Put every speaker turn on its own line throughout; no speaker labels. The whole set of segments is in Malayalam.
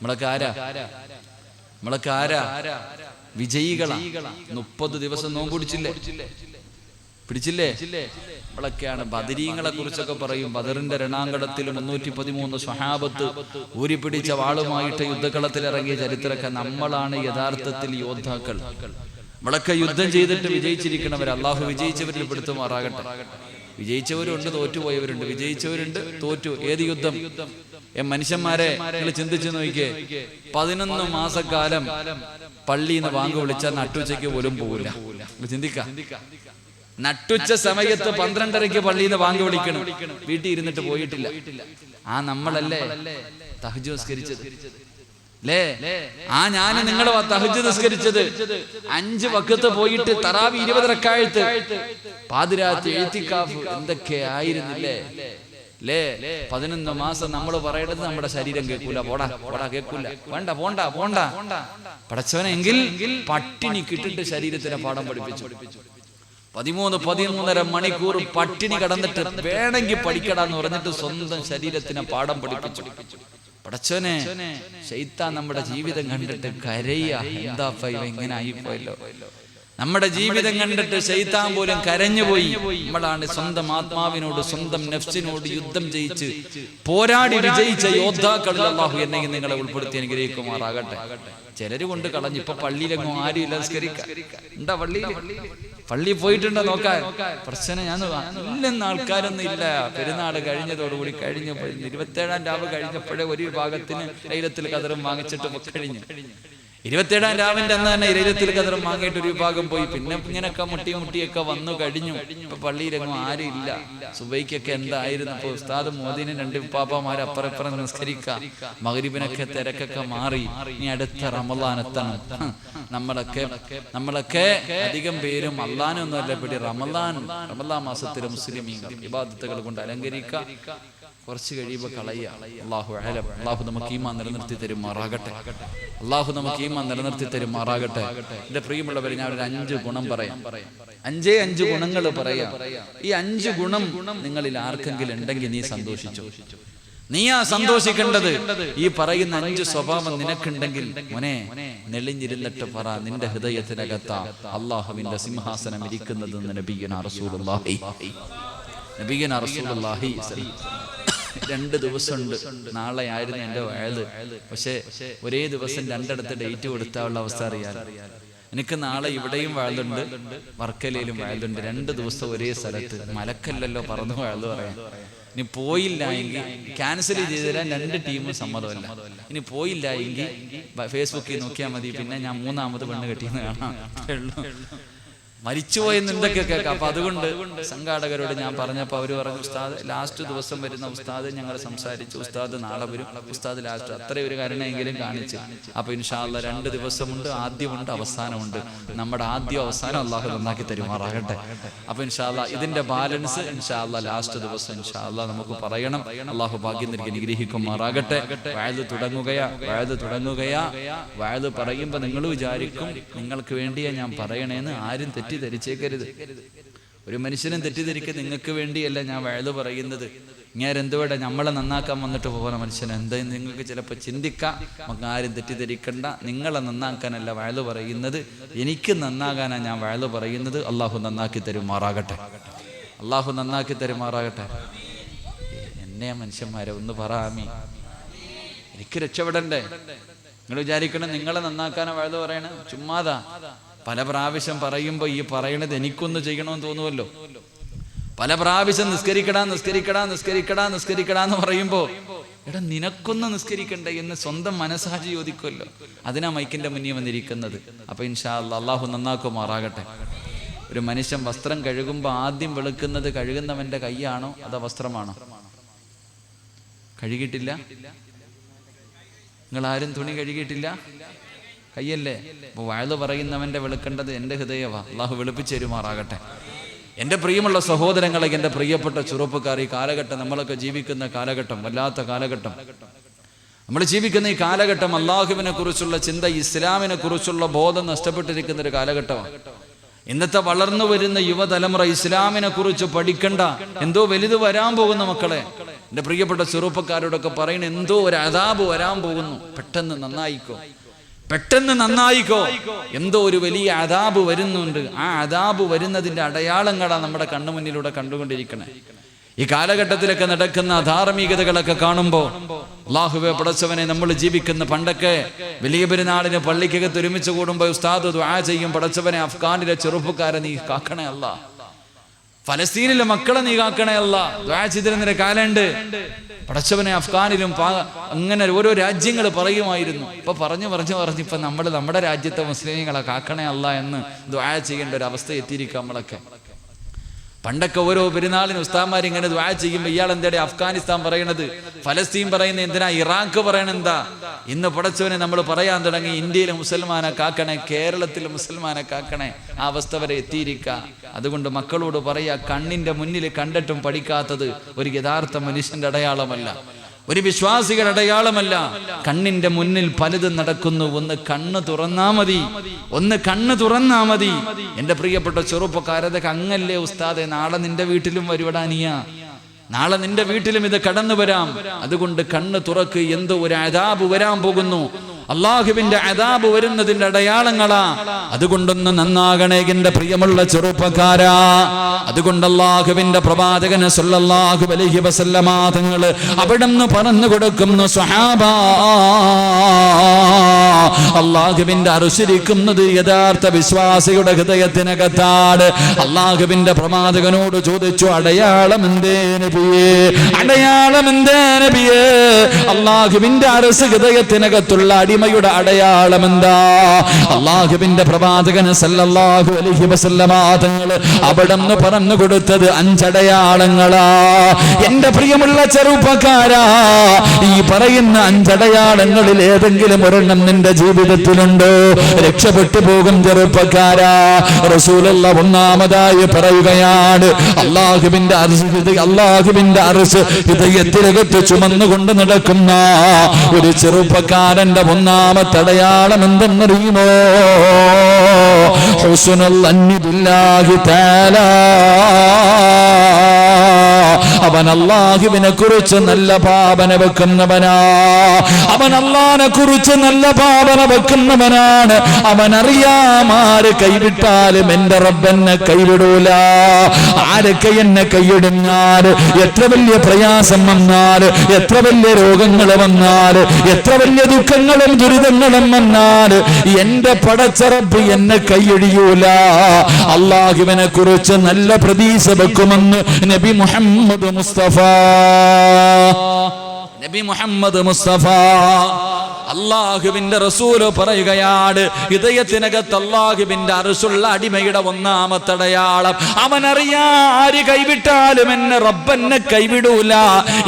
നമ്മളൊക്കെ ആരാ? വിജയികളാ. 30 ദിവസം നോമ്പ് പിടിച്ചില്ലേ? നമ്മളൊക്കെയാണ്. ബദരീങ്ങളെ കുറിച്ചൊക്കെ പറയും. ബദറിന്റെ രണാങ്കണത്തിൽ 313 സ്വഹാബത്ത് ഊരിപ്പിടിച്ച വാളുമായിട്ട് യുദ്ധകളത്തിലിറങ്ങിയ ചരിത്രമൊക്കെ. നമ്മളാണ് യഥാർത്ഥത്തിൽ യോദ്ധാക്കൾ. നമ്മളൊക്കെ യുദ്ധം ചെയ്തിട്ട് വിജയിച്ചിരിക്കണവർ. അള്ളാഹു വിജയിച്ചവരിൽ പെടുത്തുമാറാകട്ടെ. വിജയിച്ചവരുണ്ട്, തോറ്റുപോയവരുണ്ട്. വിജയിച്ചവരുണ്ട്, തോറ്റു. ഏത് യുദ്ധം? മനുഷ്യന്മാരെ നിങ്ങൾ ചിന്തിച്ചു നോക്കിയേ. 11 മാസക്കാലം പള്ളിയിൽ നിന്ന് ബാങ്ക് വിളിച്ചാൽ നട്ടുച്ചയ്ക്ക് പോലും പോകില്ല. ചിന്തിക്കാം. നട്ടുച്ച സമയത്ത് 12:30 പള്ളിയിൽ നിന്ന് ബാങ്ക് വിളിക്കണം. വീട്ടിൽ ഇരുന്നിട്ട് പോയിട്ടില്ല. നമ്മളല്ലേ തഹജ്ജുദ് നിസ്കരിച്ചത്? ഞാനും നിങ്ങൾ തഹജ്ജുദ് നിസ്കരിച്ചത്. 5 വഖത്ത് പോയിട്ട് തറാവി 20 റക്അത്ത്, പാതിരാത്രി ഇഅ്തികാഫ്, എന്തൊക്കെ ആയിരുന്നില്ലേ? 11 മാസം നമ്മൾ പറയണത് നമ്മുടെ ശരീരം കേൾക്കൂല. പോടാ കേൾക്കൂല, പോണ്ട. പടച്ചവനെങ്കിൽ പട്ടിണി കിട്ടിട്ട് ശരീരത്തിനെ പാഠം പഠിപ്പിച്ചു. 13-13.5 മണിക്കൂർ പട്ടിണി കിടന്നിട്ട് വേണമെങ്കിൽ പഠിക്കടാന്ന് പറഞ്ഞിട്ട് സ്വന്തം ശരീരത്തിനെ പാഠം പഠിപ്പിച്ചു. പടച്ചോനെ, ശൈത്താൻ നമ്മുടെ ജീവിതം കണ്ടിട്ട് കരയുക. എന്താ ഇങ്ങനെ ആയിപ്പോയല്ലോ. നമ്മുടെ ജീവിതം കണ്ടിട്ട് ശൈത്താൻ പോലും കരഞ്ഞുപോയി. നമ്മളാണ് സ്വന്തം ആത്മാവിനോട്, സ്വന്തം നഫ്സിനോട് യുദ്ധം ജയിച്ച് പോരാടി വിജയിച്ച യോദ്ധാക്കളിൽ അല്ലാഹു എന്നെയും നിങ്ങളെ ഉൾപ്പെടുത്തി അനുഗ്രഹിക്കുമാറാകട്ടെ. ചിലര് കൊണ്ട് കളഞ്ഞു. ഇപ്പൊ പള്ളിയിലെങ്ങും ആരും ഇല്ല നിസ്കരിക്കാൻ. എന്താ പള്ളിയിൽ പോയിട്ടുണ്ടോ നോക്കാൻ? പ്രശ്നം ഇല്ലെന്ന ആൾക്കാരൊന്നും ഇല്ല. പെരുന്നാൾ കഴിഞ്ഞതോടുകൂടി കഴിഞ്ഞു. 27-ാം രാവ് കഴിഞ്ഞപ്പോഴേ ഒരു വിഭാഗത്തിന് ലൈലത്തുൽ ഖദറും വാങ്ങിച്ചിട്ട് കഴിഞ്ഞു. 27-ാം രാവിന്റെ അന്ന് തന്നെ ലൈലത്തുൽ ഖദറും വാങ്ങിയിട്ട് ഒരു വിഭാഗം പോയി. പിന്നെ ഇങ്ങനെയൊക്കെ മുട്ടിയൊക്കെ വന്നു കഴിഞ്ഞു. ഇപ്പൊ പള്ളിയിലെങ്ങും ആരും ഇല്ല. സുബൈക്കൊക്കെ എന്തായിരുന്നു ഇപ്പൊ? ഉസ്താദ് മോദിന് 2 ഉപ്പാപ്പമാര് അപ്പുറപ്പുറം നിസ്കരിക്കാം. മഗ്രിബിനൊക്കെ തിരക്കൊക്കെ മാറി. ഇനി അടുത്ത റമളാൻ എത്തണം. നമ്മളൊക്കെ അധികം പേരും അള്ളാനൊന്നുമല്ല പേടി. റമളാൻ മാസത്തിലെ മുസ്ലിമീങ്ങൾ ഇബാദത്തുകൾ കൊണ്ട് അലങ്കരിക്കുക. കുറച്ച് കഴിയുമ്പോൾ കളയുക. അള്ളാഹു നമുക്ക് ഈമാൻ നിലനിർത്തി തരുമാറാകട്ടെ. എന്റെ പ്രിയമുള്ളവരെ, ഞാൻ ഒരു 5 ഗുണം പറയാം. 5 ഗുണങ്ങൾ പറയാം. ഈ 5 ഗുണം നിങ്ങളിൽ ആർക്കെങ്കിലും ഉണ്ടെങ്കിൽ നീ സന്തോഷിച്ചു. നീയാ സന്തോഷിക്കേണ്ടത്. ഈ പറയുന്ന 5 സ്വഭാവം നിനക്കുണ്ടെങ്കിൽ മോനെ നെളിഞ്ഞിരുന്നിട്ട് പറ, നിന്റെ ഹൃദയത്തിനകത്ത അള്ളാഹുവിന്റെ സിംഹാസനം ഇരിക്കുന്നത്. നബിയുനാ റസൂലുള്ളാഹി 2 ദിവസമുണ്ട്. നാളെ ആയിരുന്നു എന്റെ വയല്. പക്ഷെ ഒരേ ദിവസം 2 ഡേറ്റ് കൊടുത്താനുള്ള അവസ്ഥ അറിയാം. എനിക്ക് നാളെ ഇവിടെയും വയലുണ്ട്, വർക്കലയിലും വയലുണ്ട്. 2 ദിവസം ഒരേ സ്ഥലത്ത്. മലക്കല്ലല്ലോ പറന്നു വയല് പറയാൻ. ഇനി പോയില്ല എങ്കിൽ ക്യാൻസൽ ചെയ്ത് തരാൻ 2 ടീമും സമ്മതമല്ല. ഇനി പോയില്ല എങ്കിൽ ഫേസ്ബുക്കിൽ നോക്കിയാൽ മതി. പിന്നെ ഞാൻ 3ാമത് പെണ്ണ് കെട്ടിയെന്ന് കാണാം. മരിച്ചുപോയെന്ന് എന്തൊക്കെ കേൾക്കാം. അപ്പൊ അതുകൊണ്ട് സംഘാടകരോട് ഞാൻ പറഞ്ഞപ്പോൾ അവര് പറഞ്ഞു, ഉസ്താദ് ലാസ്റ്റ് ദിവസം വരുന്ന ഉസ്താദ് ഞങ്ങൾ സംസാരിച്ചു. ഉസ്താദ് നാളെ വരും. ഉസ്താദ് ലാസ്റ്റ് അത്രയും ഒരു കരുണയെങ്കിലും കാണിച്ചു. അപ്പൊ ഇൻഷാ അല്ലാഹ് 2 ദിവസമുണ്ട്, ആദ്യമുണ്ട്, അവസാനമുണ്ട്. നമ്മുടെ ആദ്യം അവസാനം അള്ളാഹു നന്നാക്കി തരുമാറാകട്ടെ. അപ്പൊ ഇൻഷാ അല്ലാഹ് ഇതിന്റെ ബാലൻസ് ഇൻഷാ അല്ലാഹ് ലാസ്റ്റ് ദിവസം ഇൻഷാ അല്ലാഹ് നമുക്ക് പറയണം. അള്ളാഹു ഭാഗ്യം നൽകി അനുഗ്രഹിക്കുമാറാകട്ടെ. വഅദ് തുടങ്ങുകയാ. വഅദ് പറയുമ്പോ നിങ്ങൾ വിചാരിക്കും നിങ്ങൾക്ക് വേണ്ടിയാ ഞാൻ പറയണേന്ന്. ആരും തെറ്റിദ്ധരിച്ചേക്കരുത്. ഒരു മനുഷ്യനും തെറ്റിദ്ധരിക്കുക നിങ്ങൾക്ക് വേണ്ടിയല്ല ഞാൻ വഅദ് പറയുന്നത്. ഞാൻ എന്തുവേണ്ട നമ്മളെ നന്നാക്കാൻ വന്നിട്ട് പോകുന്ന മനുഷ്യൻ എന്തായാലും നിങ്ങൾക്ക് ചിലപ്പോൾ ചിന്തിക്കാം. നമുക്ക് ആരും തെറ്റിദ്ധരിക്കണ്ട. നിങ്ങളെ നന്നാക്കാനല്ല വഅദ് പറയുന്നത്, എനിക്ക് നന്നാകാനാണ് ഞാൻ വഅദ് പറയുന്നത്. അള്ളാഹു നന്നാക്കി തരുമാറാകട്ടെ. എന്നെ മനുഷ്യന്മാരെ ഒന്ന് പറയാമി, എനിക്ക് രക്ഷപ്പെടണ്ടേ? നിങ്ങൾ വിചാരിക്കണം നിങ്ങളെ നന്നാക്കാനാ വഅദ് പറയണ? ചുമ്മാതാ. പല പ്രാവശ്യം പറയുമ്പോൾ ഈ പറയണത് എനിക്കൊന്ന് ചെയ്യണമെന്ന് തോന്നുമല്ലോ. പല പ്രാവശ്യം നിസ്കരിക്കടാ എന്ന് പറയുമ്പോ എടാ നിനക്കൊന്ന് നിസ്കരിക്കണ്ടേ എന്ന് സ്വന്തം മനസ്സാക്ഷി ചോദിക്കുമല്ലോ. അതിനാ മൈക്കിന്റെ മുന്നിൽ വന്നിരിക്കുന്നത്. അപ്പൊ ഇൻഷാ അല്ലാഹ് അള്ളാഹു നന്നാക്കുമാറാകട്ടെ. ഒരു മനുഷ്യൻ വസ്ത്രം കഴുകുമ്പോ ആദ്യം വെളുക്കുന്നത് കഴുകുന്നവന്റെ കൈയാണോ അതോ വസ്ത്രമാണോ? കഴുകിയിട്ടില്ല? നിങ്ങൾ ആരും തുണി കഴുകിയിട്ടില്ല? കയ്യല്ലേ? അപ്പൊ വഅദ് പറയുന്നവന്റെ വെളുക്കേണ്ടത് എന്റെ ഹൃദയവാ. അള്ളാഹു വെളുപ്പിച്ചു തരുമാറാകട്ടെ. എൻ്റെ പ്രിയമുള്ള സഹോദരങ്ങളെ, എൻ്റെ പ്രിയപ്പെട്ട ചെറുപ്പക്കാർ, ഈ കാലഘട്ടം നമ്മളൊക്കെ ജീവിക്കുന്ന കാലഘട്ടം വല്ലാത്ത കാലഘട്ടം. നമ്മൾ ജീവിക്കുന്ന ഈ കാലഘട്ടം അള്ളാഹുവിനെ കുറിച്ചുള്ള ചിന്ത, ഇസ്ലാമിനെ കുറിച്ചുള്ള ബോധം നഷ്ടപ്പെട്ടിരിക്കുന്ന ഒരു കാലഘട്ടമാണ്. ഇന്നത്തെ വളർന്നു വരുന്ന യുവതലമുറ ഇസ്ലാമിനെ കുറിച്ച് പഠിക്കണ്ട, എന്തോ വലുത് വരാൻ പോകുന്ന മക്കളെ എൻ്റെ പ്രിയപ്പെട്ട ചെറുപ്പക്കാരോടൊക്കെ പറയുന്ന എന്തോ ഒരു അദാബ് വരാൻ പോകുന്നു, പെട്ടെന്ന് നന്നായിക്കോ, പെട്ടെന്ന് നന്നായിക്കോ, എന്തോ ഒരു വലിയ അദാബ് വരുന്നുണ്ട്. ആ അദാബ് വരുന്നതിൻ്റെ അടയാളങ്ങളാണ് നമ്മുടെ കണ്ണുമുന്നിലൂടെ കണ്ടുകൊണ്ടിരിക്കണേ. ഈ കാലഘട്ടത്തിലൊക്കെ നടക്കുന്ന അധാർമികതകളൊക്കെ കാണുമ്പോൾ അല്ലാഹുവേ പടച്ചവനെ, നമ്മൾ ജീവിക്കുന്ന പണ്ടൊക്കെ വലിയ പെരുന്നാളിന് പള്ളിക്കകത്ത് ഒരുമിച്ച് കൂടുമ്പോൾ ഉസ്താദ് ദുആ ചെയ്യും, പടച്ചവനെ അഫ്ഗാനിലെ ചെറുപ്പക്കാരെ നീ കാക്കണേ അല്ല, ഫലസ്തീനിലെ മക്കളെ നീ കാക്കണേ അല്ല, ദുആ ചെയ്തിരുന്നൊരു കാലുണ്ട്. പടച്ചവനെ അഫ്ഗാനിലും അങ്ങനെ ഓരോ രാജ്യങ്ങൾ പറയുമായിരുന്നു. ഇപ്പൊ പറഞ്ഞു ഇപ്പൊ നമ്മൾ നമ്മുടെ രാജ്യത്തെ മുസ്ലിങ്ങളെ കാക്കണേ അല്ല എന്ന് ദുആ ചെയ്യേണ്ട ഒരു അവസ്ഥ എത്തിയിരിക്കുക നമ്മളൊക്കെ. പണ്ടൊക്കെ ഓരോ പെരുന്നാളിന് ഉസ്താദ്മാർ ഇങ്ങനെ ദുആ ചെയ്യുമ്പോൾ ഇയാൾ എന്താ അഫ്ഗാനിസ്ഥാൻ പറയണത്, ഫലസ്തീൻ പറയുന്നത് എന്തിനാ, ഇറാഖ് പറയണെന്താ? ഇന്ന് പടച്ചവനെ നമ്മൾ പറയാൻ തുടങ്ങി ഇന്ത്യയിലെ മുസൽമാനെ കാക്കണേ, കേരളത്തിലെ മുസൽമാനെ കാക്കണേ. ആ അവസ്ഥ വരെ എത്തിയിരിക്കുക. അതുകൊണ്ട് മക്കളോട് പറയാ, കണ്ണിന്റെ മുന്നിൽ കണ്ടിട്ടും പഠിക്കാത്തത് ഒരു യഥാർത്ഥ മനുഷ്യന്റെ അടയാളമല്ല, ഒരു വിശ്വാസികളുടെ അടയാളമല്ല. കണ്ണിന്റെ മുന്നിൽ പലതും നടക്കുന്നു. ഒന്ന് കണ്ണ് തുറന്നാ മതി. എന്റെ പ്രിയപ്പെട്ട ചെറുപ്പക്കാരതൊക്കെ അങ്ങല്ലേ ഉസ്താദെ, നാളെ നിന്റെ വീട്ടിലും വരുവടാനിയ, നാളെ നിന്റെ വീട്ടിലും ഇത് കടന്നു വരാം. അതുകൊണ്ട് കണ്ണ് തുറക്ക്, എന്തോ ഒരു അദാബ് വരാൻ പോകുന്നു. അള്ളാഹുവിന്റെ അദാബ് വരുന്നതിന്റെ അടയാളങ്ങളാ. അതുകൊണ്ടൊന്ന് നന്നാകണേ എന്റെ പ്രിയമുള്ള ചെറുപ്പക്കാരാ. അതുകൊണ്ട് അള്ളാഹുവിന്റെ പ്രവാചകൻ സല്ലല്ലാഹു അലൈഹി വസല്ലമ തങ്ങൾ അവിടുന്ന് പറഞ്ഞു കൊടുക്കുന്നു, സ്വഹാബാ, അള്ളാഹുവിന്റെ അർശിരിക്കുന്നത് യഥാർത്ഥ വിശ്വാസിയുടെ ഹൃദയത്തിനകത്താണ്. അള്ളാഹുവിന്റെ പ്രവാചകനോട് ചോദിച്ചു, അടയാളം എന്തേ നബിയേ, അടയാളം എന്തേ നബിയേ? അള്ളാഹുവിന്റെ അർശ് ഹൃദയത്തിനകത്തുള്ള അടിമയുടെ അടയാളം എന്താ? അള്ളാഹുവിന്റെ പ്രവാചകൻ സല്ലല്ലാഹു അലൈഹി വസല്ലമ തങ്ങൾ അവിടുന്ന് പറഞ്ഞു കൊടുത്തത് 5 അടയാളങ്ങളാ. എന്റെ പ്രിയമുള്ള ചെറുപ്പക്കാരാ, ഈ പറയുന്ന 5 അടയാളങ്ങളിൽ ഏതെങ്കിലും ഒരെണ്ണം നിന്റെ ജീവിതത്തിലുണ്ടോ? രക്ഷപ്പെട്ടു പോകും ചെറുപ്പക്കാരാ. റസൂലുള്ളാഹി ഒന്നാമതായി പറയുകയാണ്, അള്ളാഹുവിന്റെ അർശ് ഹൃദയത്തിലകത്ത് ചുമന്നുകൊണ്ട് നടക്കുന്ന ഒരു ചെറുപ്പക്കാരന്റെ ഒന്നാമത്തെ അടയാളം എന്തെന്നറിയുമോ? ഹുസ്നുൽ അന്നി ബില്ലാഹി തആല. അവൻ അല്ലാഹുവിനെ കുറിച്ച് നല്ല ഭാവന വെക്കുന്നവനാ. അവൻ അല്ലാഹുവിനെ കുറിച്ച് നല്ല ഭാവന വെക്കുന്നവനാണ്. അവൻ അറിയാം, ആര് കൈവിട്ടാലും എന്റെ റബ്ബ് എന്നെ കൈവിടൂല. ആരൊക്കെ എന്നെ കൈയിടുന്നാൽ, എത്ര വലിയ പ്രയാസം വന്നാൽ, എത്ര വലിയ രോഗങ്ങൾ വന്നാൽ, എത്ര വലിയ ദുഃഖങ്ങളും ദുരിതങ്ങളും വന്നാൽ, എന്റെ പടച്ച റബ്ബ് എന്നെ കൈയൊഴിയൂല. അല്ലാഹുവിനെ കുറിച്ച് നല്ല പ്രതീക്ഷ വെക്കുമെന്ന് നബി മുഹമ്മദ് മുസ്തഫ. അല്ലാഹുവിന്റെ റസൂല് പറയുകയാണ്, ഹൃദയത്തിനകത്ത് അല്ലാഹുവിന്റെ അർശുള്ള അടിമയുടെ ഒന്നാമത്തെ അടയാളം, അവനറിയാ ആര് കൈവിട്ടാലും എന്നെ റബ്ബെന്നെ കൈവിടൂല.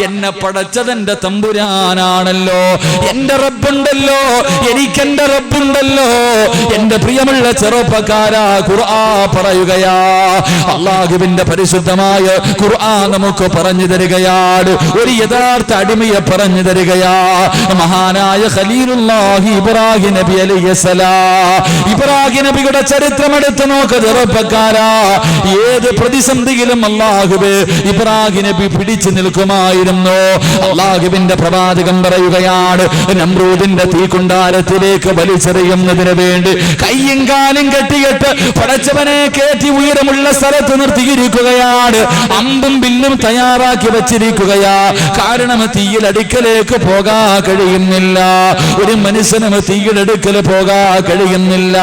എന്നെ പടച്ചതെന്റെ തമ്പുരാനാണല്ലോ, എന്റെ റബ്ബുണ്ടല്ലോ, എനിക്കെന്റെ റബ്ബുണ്ടല്ലോ. എന്റെ പ്രിയമുള്ള ചെറുപ്പക്കാരാ, ഖുർആൻ പറയുകയാ, അല്ലാഹുവിന്റെ പരിശുദ്ധമായ ഖുർആൻ നമുക്ക് പറഞ്ഞു തരികയാണ്, ഒരു യഥാർത്ഥ അടിമയെ പറഞ്ഞു തരികയാ. മഹാനായ ഖലീലുല്ലാഹി ഇബ്രാഹിം നബി അലൈഹിസ്സലാം, ഇബ്രാഹിം നബിയുടെ ചരിത്രം എടുത്ത് നോക്ക് ചെറുപ്പക്കാരാ. ഏത് പ്രതിസന്ധിയിലും അല്ലാഹുവേ ഇബ്രാഹിം നബി പിടിച്ചു നിൽക്കുമായിരുന്നു. അല്ലാഹുവിന്റെ പ്രവാചകൻ പറയുകയാണ്, നമ്രൂദിന്റെ തീക്കുണ്ടാരത്തിലേക്ക് വലിച്ചെറിയുന്നതിന് വേണ്ടി കയ്യും കാലും കെട്ടിയിട്ട് പടച്ചവനെ കയറ്റി ഉയരമുള്ള സ്ഥലത്ത് നിർത്തിയിരിക്കുകയാണ്. അമ്പും ബില്ലും തയ്യാറാക്കി വെച്ചിരിക്കുകയാ. കാരണം തീയിലടുക്കലേക്ക് പോകാൻ കഴിയുന്നില്ല. ഒരു മനുഷ്യനും തീയിലടുക്കൽ പോകാൻ കഴിയുന്നില്ല.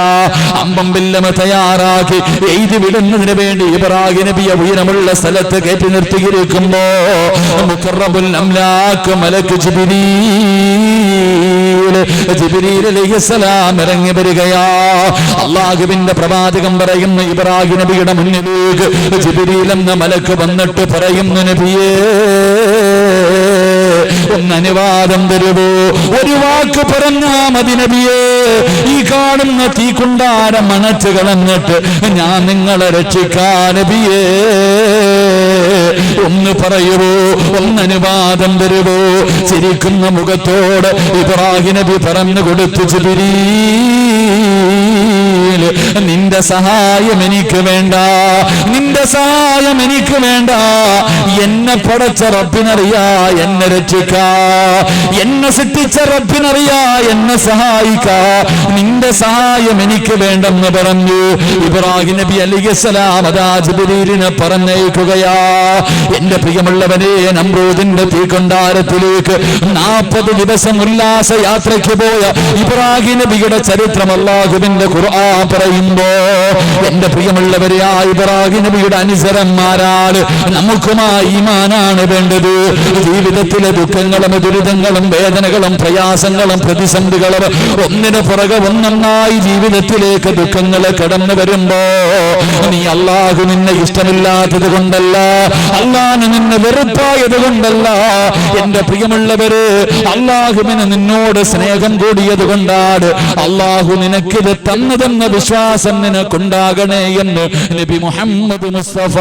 അമ്പും ബില്ലും തയ്യാറാക്കി എഴുതി വിടുന്നതിന് വേണ്ടി ഇബ്രാഹിം നബിയെ ഉയരമുള്ള സ്ഥലത്ത് കയറ്റി നിർത്തിയിരിക്കുമ്പോ മുഖറബുൽ അംലാക്ക് മലക്ക് ജിബ്രീൽ അലൈഹിസ്സലാം ഇറങ്ങി വരികയാ. അല്ലാഹുവിന്റെ പ്രവാചകൻ പറയുന്നു, ഇബ്രാഹിം നബിയുടെ മുന്നിലേക്ക് ജിബ്രീൽ എന്ന മലക്ക് വന്നിട്ട് പറയുന്നു, നബിയേ ഒന്ന് അനുവാദം തരുവോ, ഒരു വാക്ക് പറഞ്ഞാ മതി നബിയേ. ഈ കാണുന്ന തീക്കുണ്ടാരം അണച്ചു കളഞ്ഞിട്ട് ഞാൻ നിങ്ങളെ രക്ഷിക്കാൻ നബിയേ. ഒന്ന് പറയുവോ, ഒന്ന് അനുവാദം തരുവോ. ചിരിക്കുന്ന മുഖത്തോട് ഇബ്രാഹിം നബി പറഞ്ഞു കൊടുത്തു, ജിബ്രീൽ
ഭൂമിയിൽ നിന്റെ സഹായം എനിക്ക് വേണ്ട, നിന്റെ സഹായം എനിക്ക് വേണ്ട. എന്നെ പടച്ച റബ്ബിനറിയാ എന്നെ രക്ഷിക്കാ, എന്നെ സൃഷ്ടിച്ച റബ്ബിനറിയാ എന്നെ സഹായിക്കാ, നിന്റെ സഹായം എനിക്ക് വേണ്ടെന്ന് പറഞ്ഞു ഇബ്രാഹിം നബി അലൈഹിസ്സലാം അതാ ജിബ്രീലിനെ പറഞ്ഞയക്കുകയാ. എന്റെ പ്രിയമുള്ളവനെ, നമ്രൂദിന്റെ തീകൊണ്ടാരത്തിലേക്ക് 40 ദിവസം ഉല്ലാസ യാത്രയ്ക്ക് പോയ ഇബ്രാഹിം നബിയുടെ ചരിത്രം അല്ലാഹുവിന്റെ ഖുർആൻ പറയുമ്പോ, എന്റെ പ്രിയമുള്ളവരെ, ആ ഇബ്രാഹിം നബിയുടെ അനുസരന്മാരാണ്. നമുക്കുമായി ഈമാനാണ് വേണ്ടത്. ജീവിതത്തിലെ ദുഃഖങ്ങളും ദുരിതങ്ങളും വേദനകളും പ്രയാസങ്ങളും പ്രതിസന്ധികളും ഒന്നിനു പുറകെ ഒന്നൊന്നായി ജീവിതത്തിലേക്ക് ദുഃഖങ്ങൾ കടന്നു വരുമ്പോ, നീ അല്ലാഹു നിന്നെ ഇഷ്ടമില്ലാത്തത് കൊണ്ടല്ല, അല്ലാഹു നിന്നെ വെറുപ്പായത് കൊണ്ടല്ല, എന്റെ പ്രിയമുള്ളവര്, അല്ലാഹുവിന് നിന്നോട് സ്നേഹം കൂടിയത് കൊണ്ടാണ് അല്ലാഹു നിനക്കിത് തന്നതെന്ന വിശ്വാസം നിനക്കുണ്ടാകണേ എന്ന് നബി മുഹമ്മദ് മുസ്തഫ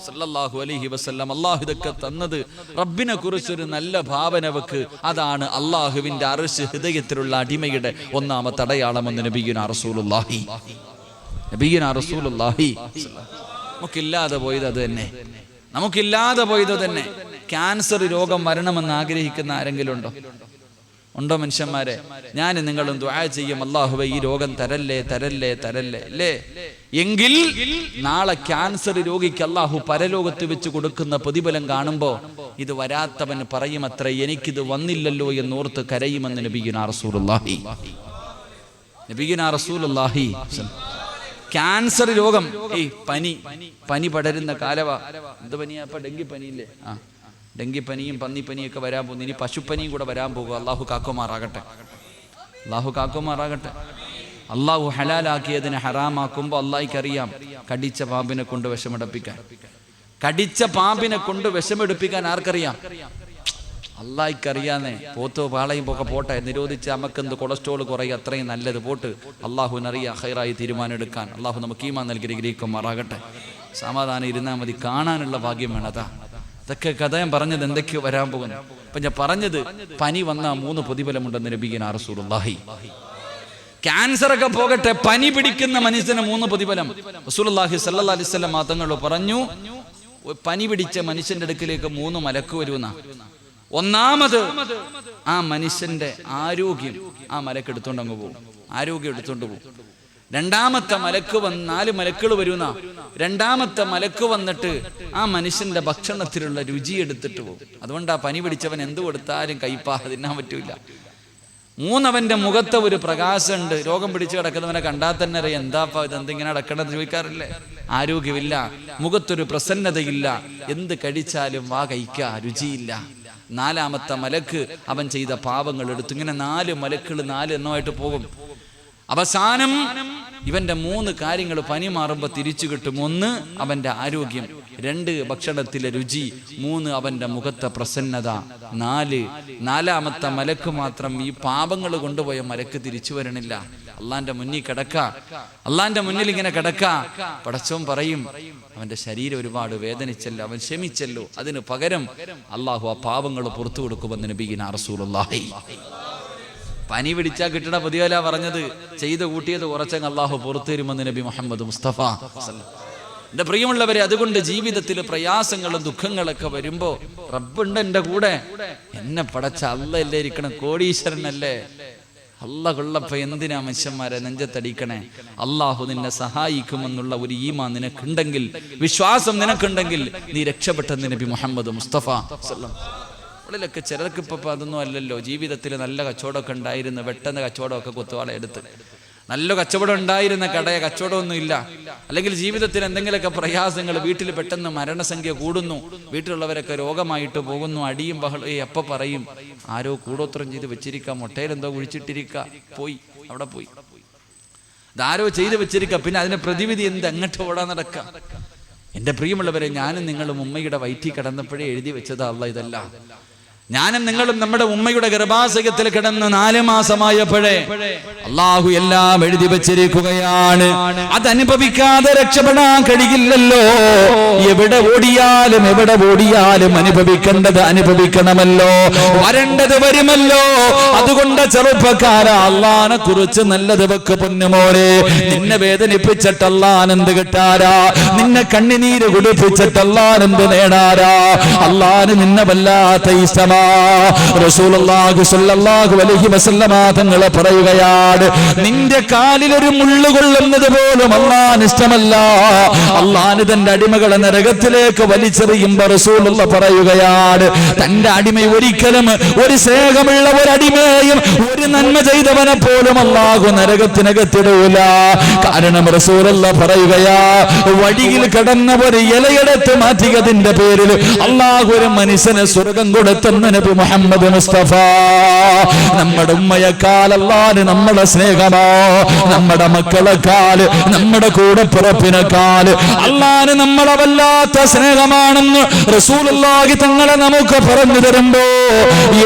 സല്ലല്ലാഹു അലൈഹി വസല്ലം. അല്ലാഹു ഇതൊക്കെ തന്നത് റബ്ബിനെ കുറിച്ചൊരു നല്ല ഭാവന വെക്ക്. അതാണ് അല്ലാഹുവിന്റെ അർശ് ഹൃദയത്തിലുള്ള അടിമയുടെ ഒന്നാമത്തെ അടയാളമെന്ന് നബിയുനാ റസൂലുള്ളാഹി. നമുക്കില്ലാതെ പോയത് അത് തന്നെ, നമുക്കില്ലാതെ പോയത് തന്നെ. ക്യാൻസർ രോഗം വരണമെന്ന് ആഗ്രഹിക്കുന്ന ആരെങ്കിലും ഉണ്ടോ മനുഷ്യന്മാരെ? ഞാൻ നിങ്ങളും ദുആ ചെയ്യും, അല്ലാഹുവേ ഈ രോഗം തരല്ലേ തരല്ലേ തരല്ലേ അല്ലേ? എങ്കിൽ നാളെ ക്യാൻസർ രോഗിക്ക് അല്ലാഹു പരലോകത്ത് വെച്ച് കൊടുക്കുന്ന പ്രതിഫലം കാണുമ്പോ ഇത് വരാത്തവൻ പറയുമത്ര, എനിക്കിത് വന്നില്ലല്ലോ എന്നോർത്ത് കരയുമെന്ന് നബിയുനാ റസൂലുള്ളാഹി. ക്യാൻസർ രോഗം, പനി പടരുന്ന കാലവാ. എന്ത് പനിയാ? അപ്പൊ ഡെങ്കിപ്പനിയില്ലേ? ഡെങ്കിപ്പനിയും പന്നിപ്പനിയൊക്കെ വരാൻ പോകുന്നു. ഇനി പശുപ്പനിയും കൂടെ വരാൻ പോകുക. അള്ളാഹു കാക്കുമാറാകട്ടെ, അള്ളാഹു കാക്കുമാറാകട്ടെ. അള്ളാഹു ഹലാലാക്കിയതിനെ ഹറാമാക്കുമ്പോൾ അള്ളാഹിക്കറിയാം കടിച്ച പാമ്പിനെ കൊണ്ട് വിഷമെടുപ്പിക്കാൻ. കടിച്ച പാമ്പിനെ കൊണ്ട് വിഷമെടുപ്പിക്കാൻ ആർക്കറിയാം? അള്ളാഹിക്കറിയാന്നേ. പോത്തോ പാളയും ഒക്കെ പോട്ടെ, നിരോധിച്ച് നമുക്കെന്ത് കൊളസ്ട്രോൾ കുറയും, അത്രയും നല്ലത് പോട്ട്. അള്ളാഹുവിനറിയാം ഹൈറായി തീരുമാനം എടുക്കാൻ. അള്ളാഹു നമുക്ക് ഈമാൻ നൽകി ഗ്രഹിക്കുമാറാകട്ടെ. സമാധാനം ഇരുന്നാൽ മതി, കാണാനുള്ള ഭാഗ്യം വേണതാ. ഇതൊക്കെ കഥ ഞാൻ പറഞ്ഞത് എന്തൊക്കെയോ വരാൻ പോകുന്നു. അപ്പൊ ഞാൻ പറഞ്ഞത്, പനി വന്നാൽ 3 പ്രതിഫലമുണ്ടെന്ന് നബിയുനാ റസൂലുള്ളാഹി. ക്യാൻസർ ഒക്കെ പോകട്ടെ, പനി പിടിക്കുന്ന മനുഷ്യന് 3 പ്രതിഫലം. റസൂലുള്ളാഹി സ്വല്ലല്ലാഹി അലൈഹി വസല്ലം തങ്ങൾ പറഞ്ഞു, പനി പിടിച്ച മനുഷ്യന്റെ അടുക്കിലേക്ക് 3 മലക്ക് വരുന്ന. ഒന്നാമത് ആ മനുഷ്യന്റെ ആരോഗ്യം ആ മലക്ക് എടുത്തോണ്ട് അങ്ങ് പോകും, ആരോഗ്യം എടുത്തോണ്ട് പോകും. രണ്ടാമത്തെ മലക്ക് 4 മലക്കുകൾ വരുന്ന. രണ്ടാമത്തെ മലക്ക് വന്നിട്ട് ആ മനുഷ്യന്റെ ഭക്ഷണത്തിലുള്ള രുചി എടുത്തിട്ട് പോകും. അതുകൊണ്ട് ആ പനി പിടിച്ചവൻ എന്ത് കൊടുത്താലും കയ്പാ, തിന്നാൻ പറ്റൂല. 3 അവന്റെ മുഖത്തെ ഒരു പ്രകാശമുണ്ട്. രോഗം പിടിച്ചു കിടക്കുന്നവനെ കണ്ടാൽ തന്നെ അറിയാം, എന്താപ്പാ ഇതെന്തിങ്ങനെ കിടക്കണമെന്ന് ചോദിക്കാറില്ലേ? ആരോഗ്യമില്ല, മുഖത്തൊരു പ്രസന്നതയില്ല, എന്ത് കഴിച്ചാലും വാ കഴിക്ക, രുചിയില്ല. 4ാമത്തെ മലക്ക് അവൻ ചെയ്ത പാപങ്ങൾ എടുത്തു. ഇങ്ങനെ 4 മലക്കുകൾ 4 എണ്ണമായിട്ട് പോകും. അവസാനം ഇവന്റെ 3 കാര്യങ്ങൾ പനി മാറുമ്പോൾ തിരിച്ചു കിട്ടും. 1 അവന്റെ ആരോഗ്യം, 2 ഭക്ഷണത്തിലെ രുചി, 3 അവന്റെ മുഖത്തെ പ്രസന്നത, 4ാമത്തെ മലക്ക് മാത്രം ഈ പാപങ്ങൾ കൊണ്ടുപോയ മലക്ക് തിരിച്ചു വരണില്ല. അള്ളാന്റെ മുന്നിൽ കിടക്ക, അള്ളാന്റെ മുന്നിൽ ഇങ്ങനെ കിടക്ക. പടച്ചോൻ പറയും, അവന്റെ ശരീരം ഒരുപാട് വേദനിച്ചല്ലോ, അവൻ ക്ഷമിച്ചല്ലോ, അതിന് പകരം അള്ളാഹു ആ പാപങ്ങൾ പുറത്തു കൊടുക്കുമെന്ന് നബിയുനാ റസൂലുള്ളാഹി. പനി പിടിച്ചാൽ കിട്ടണ പ്രതിഫല പറഞ്ഞത്, ചെയ്ത് കൂട്ടിയത് കുറച്ചങ്ങ് അള്ളാഹു പുറത്തു തരുമെന്ന് നബി മുഹമ്മദ് മുസ്തഫ. എന്റെ പ്രിയമുള്ളവരെ, അതുകൊണ്ട് ജീവിതത്തിൽ പ്രയാസങ്ങളും ദുഃഖങ്ങളൊക്കെ വരുമ്പോ റബ്ബുണ്ട് എന്റെ കൂടെ. എന്നെ പടച്ച അള്ളയല്ലേ ഇരിക്കണം, കോടീശ്വരനല്ലേ. അള്ള കൊള്ളപ്പ എന്തിനാ മനുഷ്യന്മാരെ നെഞ്ചത്തടിക്കണേ? അള്ളാഹു നിന്നെ സഹായിക്കുമെന്നുള്ള ഒരു ഈമാൻ നിനക്കുണ്ടെങ്കിൽ, വിശ്വാസം നിനക്കുണ്ടെങ്കിൽ നീ രക്ഷപ്പെട്ടെന്ന് നബി മുഹമ്മദ് മുസ്തഫ. ൊക്കെ ചിലർക്ക് ഇപ്പൊ അതൊന്നും അല്ലല്ലോ. ജീവിതത്തിൽ നല്ല കച്ചവടമൊക്കെ ഉണ്ടായിരുന്നു, പെട്ടെന്ന് കച്ചവടമൊക്കെ കുത്തുവാള എടുത്ത്. നല്ല കച്ചവടം ഉണ്ടായിരുന്ന കടയെ കച്ചവടമൊന്നും ഇല്ല. അല്ലെങ്കിൽ ജീവിതത്തിൽ എന്തെങ്കിലുമൊക്കെ പ്രയാസങ്ങൾ, വീട്ടിൽ പെട്ടെന്ന് മരണസംഖ്യ കൂടുന്നു, വീട്ടിലുള്ളവരൊക്കെ രോഗമായിട്ട് പോകുന്നു, അടിയും ബഹളം. എപ്പോൾ പറയും, ആരോ കൂടോത്രം ചെയ്ത് വെച്ചിരിക്കുക, മുട്ടയിലെന്തോ കുഴിച്ചിട്ടിരിക്കുക, പോയി അവിടെ പോയി, ഇതാരോ ചെയ്ത് വെച്ചിരിക്കുക, പിന്നെ അതിന്റെ പ്രതിവിധി എന്ത്, അങ്ങോട്ട് ഓടാൻ നടക്കുക. എന്റെ പ്രിയമുള്ളവരെ, ഞാനും നിങ്ങളും ഉമ്മയുടെ വയറ്റിൽ കിടന്നപ്പോഴേ എഴുതി വെച്ചതാ അല്ല ഇതല്ല. ഞാനും നിങ്ങളും നമ്മുടെ ഉമ്മയുടെ ഗർഭാശയത്തിൽ കിടന്ന് 4 മാസമായപ്പോഴേ അള്ളാഹു എല്ലാം എഴുതി വച്ചിരിക്കുകയാണ്. അതനുഭവിക്കാതെ രക്ഷപ്പെടാൻ കഴിയില്ലല്ലോ. എവിടെ ഓടിയാലും അനുഭവിക്കേണ്ടത് അനുഭവിക്കണമല്ലോ, വരേണ്ടത് വരുമല്ലോ. അതുകൊണ്ട് ചെറുപ്പക്കാരാ, അള്ളാനെ കുറിച്ച് നല്ലത് വെക്ക് പൊന്നുമോനെ. നിന്നെ വേദനിപ്പിച്ചിട്ട് അള്ളാനെന്ത് കിട്ടാരാ? നിന്നെ കണ്ണിനീര് കുടിപ്പിച്ചിട്ട് അള്ളാനെന്ത് നേടാരാ? അള്ളാന് നിന്നെ വല്ലാത്ത ഇഷ്ടമാ. റസൂലുള്ളാഹി സ്വല്ലല്ലാഹു അലൈഹി വസല്ലമ തങ്ങൾ പറയുകയാണ്, നിന്റെ കാലിൽ ഒരു മുള്ളു കൊള്ളുന്നത് പോലും അള്ളാന് ഇഷ്ടമല്ല. അള്ളാന് തന്റെ അടിമകളെ നരകത്തിലേക്ക് വലിച്ചെറിയുമ്പോൾ റസൂലുള്ള പറയുകയാണ്, തന്റെ അടിമ ഒരിക്കലും ഒരു സ്നേഹമുള്ള ഒരു അടിമയും ഒരു നന്മ ചെയ്തവനെ പോലും അള്ളാഹു നരകത്തിനകത്തിടൂല. കാരണം റസൂലുള്ള പറയുകയാ, വഴിയിൽ കിടന്ന ഒരു ഇലയെടുത്ത് മാറ്റിയതിന്റെ പേരിൽ അള്ളാഹു ഒരു മനുഷ്യന് സ്വർഗം കൊടുത്തെന്ന് നബി മുഹമ്മദ് മുസ്തഫ. നമ്മുടെ ഉമ്മയെക്കാൾ അല്ലാഹുവിന് നമ്മുടെ സ്നേഹമോ, നമ്മുടെ മക്കളെക്കാൾ, നമ്മുടെ കൂടപ്പിറപ്പിനെക്കാൾ അല്ലാഹുവിന് നമ്മളെ വല്ലാത്ത സ്നേഹമാണെന്ന് റസൂലുള്ളാഹി തങ്ങളെ നമുക്ക് പറഞ്ഞു തരുമ്പോ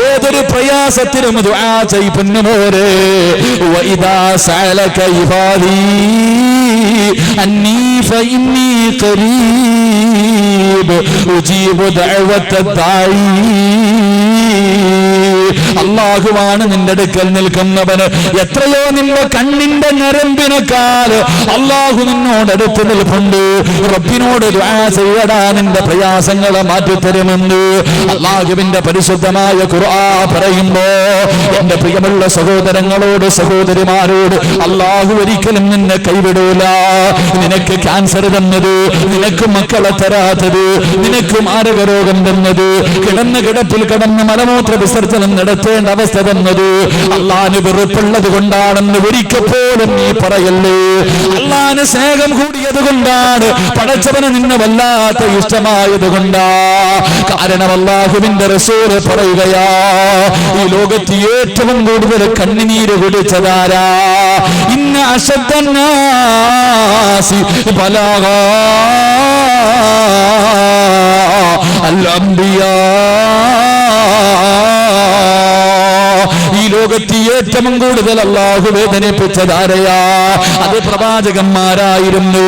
ഏതൊരു പ്രയാസത്തിലും ദുആ ചെയ്യുന്നവരെ, വഇദാ സഅലക ഇബാദി അന്നീ ഫഇന്നീ ഖരീബ് ഉജീബു ദഅവത ദാഇ. അള്ളാഹുവാണ് നിന്റെ അടുക്കൽ നിൽക്കുന്നവന്. എത്രയോ നിന്റെ കണ്ണിന്റെ ഞരമ്പിനേക്കാൾ അള്ളാഹു നിന്നോട് അടുത്ത് നിൽപ്പുണ്ട്. റബ്ബിനോട് ദുആ ചെയ്യടാ, നിന്റെ പ്രയാസങ്ങളെ മാറ്റിത്തരുമെന്ന് അള്ളാഹുവിന്റെ പരിശുദ്ധമായ ഖുർആൻ പറയുമ്പോ, എന്റെ പ്രിയമുള്ള സഹോദരങ്ങളോട് സഹോദരിമാരോട്, അള്ളാഹു ഒരിക്കലും നിന്നെ കൈവിടൂല. നിനക്ക് ക്യാൻസർ തന്നത്, നിനക്ക് മക്കളെ തരാത്തത്, നിനക്ക് മാരകരോഗം തന്നത്, കിടന്ന കിടപ്പിൽ കിടന്ന് മലമൂത്ര വിസർജനം നടത്തേണ്ട അവസ്ഥ തന്നത് അള്ളാഹുവിന് വെറുപ്പുള്ളത് കൊണ്ടാണെന്ന് ഒരിക്കൽ പോലും നീ പറയല്ലേ. അള്ളാഹുവിന് സ്നേഹം കൂടിയത് കൊണ്ടാണ്, പടച്ചവന് നിന്നെ വല്ലാത്ത ഇഷ്ടമായത് കൊണ്ടാ. കാരണം അള്ളാഹുവിന്റെ റസൂല് പറയുകയാ, ഈ ലോകത്ത് ഏറ്റവും കൂടുതൽ കണ്ണുനീര് കുടിച്ചതാരാ? ഇന്ന അശദ്ദന്നാസി ബലാഗാ അൽ അംബിയാ. ഈ ലോകത്ത് ഏറ്റവും കൂടുതൽ അള്ളാഹു വേദനിപ്പിച്ചതാരയാ? അത് പ്രവാചകന്മാരായിരുന്നു.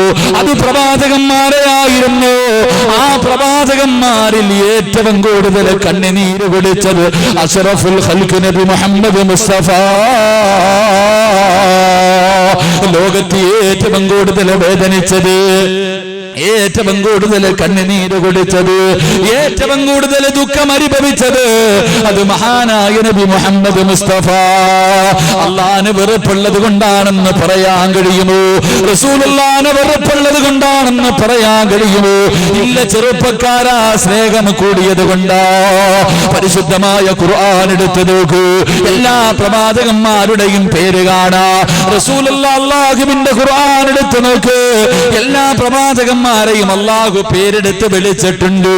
ആ പ്രവാചകന്മാരിൽ ഏറ്റവും കൂടുതൽ കണ്ണുനീര് കുടിച്ചത് അഷ്റഫുൽ ഖൽഖ് നബി മുഹമ്മദ് മുസ്തഫ. ലോകത്ത് ഏറ്റവും കൂടുതൽ വേദനിച്ചത്, ഏറ്റവും കൂടുതൽ കണ്ണുനീര് കുടിച്ചത്, ഏറ്റവും കൂടുതൽ ദുഃഖം അനുഭവിച്ചത് അത് മഹാനായ നബി മുഹമ്മദ് മുസ്തഫ. അള്ളാഹുവിന് വെറുപ്പുള്ളത് കൊണ്ടാണെന്ന് പറയാൻ കഴിയുമോ? റസൂലുള്ളാഹിനെ വെറുപ്പുള്ളത് കൊണ്ടാണെന്ന് പറയാൻ കഴിയുമോ? ഇല്ല ചെറുപ്പക്കാരാ, സ്നേഹം കൂടിയത് കൊണ്ടാ. പരിശുദ്ധമായ ഖുർആൻ എടുത്തു നോക്കൂ, എല്ലാ പ്രവാചകന്മാരുടെയും പേര് കാണാ. റസൂലുള്ളാഹി അല്ലാഹുവിന്റെ ഖുർആൻ എടുത്തു നോക്ക്, എല്ലാ പ്രവാചകന്മാരും യും അല്ലാഹു പേരെടുത്ത് വിളിച്ചിട്ടുണ്ട്.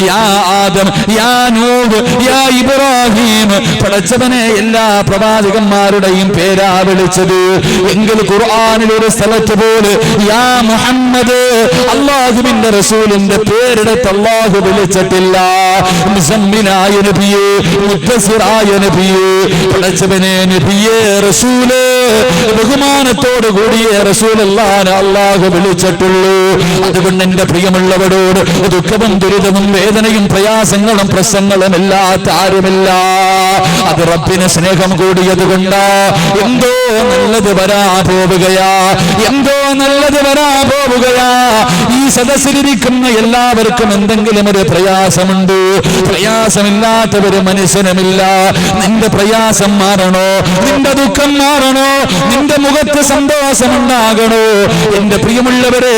യാ ആദം, യാ നൂഹ്, യാ ഇബ്രാഹിം. പടച്ചവനെ എല്ലാ പ്രവാചകന്മാരുടെയും പേരാ വിളിച്ചത്. എങ്കിൽ ഖുർആനിൽ ഒരു സ്ഥലത്ത് പോലെ യാ മുഹമ്മദ്, അല്ലാഹുവിന്റെ റസൂലിന്റെ പേരെടുത്ത് അല്ലാഹു വിളിച്ചിട്ടില്ല. മുസമ്മിലായ നബിയേ, മുദ്ദസ്സിറായ നബിയേ, പടച്ചവനെ നബിയേ, റസൂലേ, ബഹുമാനത്തോടു കൂടിയ റസൂലുള്ളാഹിനെ അല്ലാഹു വിളിച്ചിട്ടുള്ളൂ. അതുകൊണ്ട് എന്റെ പ്രിയമുള്ളവരോട് ദുഃഖവും ദുരിതവും വേദനയും പ്രയാസങ്ങളും പ്രശ്നങ്ങളും ഇല്ലാത്ത ആരുമില്ല. അത് റബ്ബിന് സ്നേഹം കൂടിയത് കൊണ്ടാ. എന്തോ നല്ലത് വരാ പോവുകയാ, എന്തോ നല്ലത് വരാ പോവുകയാ. ഈ സദസ്സിലിരിക്കുന്ന എല്ലാവർക്കും എന്തെങ്കിലും ഒരു പ്രയാസമുണ്ട്. പ്രയാസമില്ലാത്തവര് മനുഷ്യനുമില്ല. നിന്റെ പ്രയാസം മാറണോ, നിന്റെ ദുഃഖം മാറണോ, നിന്റെ മുഖത്ത് സന്തോഷമുണ്ടാകണോ? എന്റെ പ്രിയമുള്ളവരെ,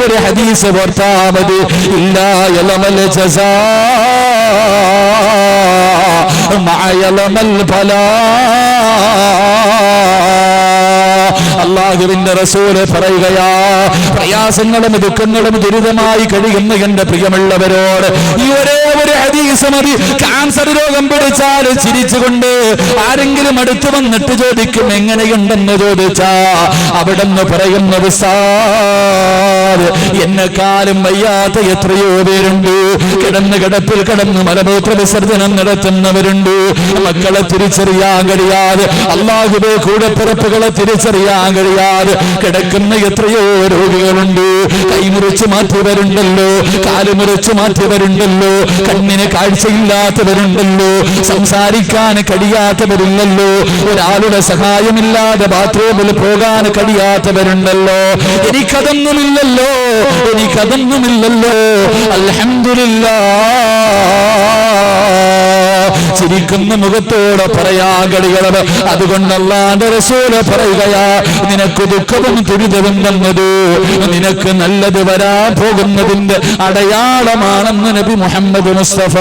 ഒരു ഹദീസ് ഓർത്താമതി. ഇല്ലാ യലമൽ ജസാ മഅ യലമൽ ബലാ. അല്ലാഹു
അല്ലാഹുവിന്റെ റസൂല് പറയുകയാ, പ്രയാസങ്ങളും ദുഃഖങ്ങളും ദുരിതമായി കഴിയുന്ന എന്റെ പ്രിയമുള്ളവരോട് ഈ ഒരേ ഒരു ഹദീസ് മതി. ക്യാൻസർ രോഗം പിടിച്ചാൽ ചിരിച്ചുകൊണ്ട് ആരെങ്കിലും അടുത്ത് വന്നിട്ട് ചോദിക്കും എങ്ങനെയുണ്ടെന്ന് ചോദിച്ചാ അവിടെന്ന് പറയുന്നത്, എന്നെക്കാലം വയ്യാത്ത എത്രയോ പേരുണ്ട്, കിടപ്പിൽ കിടന്ന് മലമൂത്ര വിസർജനം നടത്തുന്നവരുണ്ട്, മക്കളെ തിരിച്ചറിയാൻ കഴിയാതെ, അല്ലാഹുവേ കൂടപ്പിറപ്പുകളെ തിരിച്ചറിയാൻ കഴിയാതെ കിടക്കുന്ന എത്രയോ രോഗികളുണ്ട്. കൈമുറിച്ച് മാറ്റിയവരുണ്ടല്ലോ, കാല് മുറിച്ച് മാറ്റിയവരുണ്ടല്ലോ, കണ്ണിന് കാഴ്ചയില്ലാത്തവരുണ്ടല്ലോ, സംസാരിക്കാൻ കഴിയാത്തവരില്ലല്ലോ, ഒരാളുടെ സഹായമില്ലാതെ ബാത്റൂമിൽ പോകാൻ കഴിയാത്തവരുണ്ടല്ലോ. എനിക്കതൊന്നുമില്ലല്ലോ, എനിക്കതൊന്നുമില്ലല്ലോ. അൽഹംദുലില്ലാഹ്. ചിരിക്കുന്ന മുഖത്തോടെ പറയാൻ കഴിയണം. അതുകൊണ്ട് അല്ലാഹുവിന്റെ റസൂല് പറയുകയാ, നിനക്ക് ദുഃഖവും ദുരിതവും തന്നത് നിനക്ക് നല്ലത് വരാൻ പോകുന്നതിന്റെ അടയാളമാണെന്ന് നബി മുഹമ്മദ് മുസ്തഫ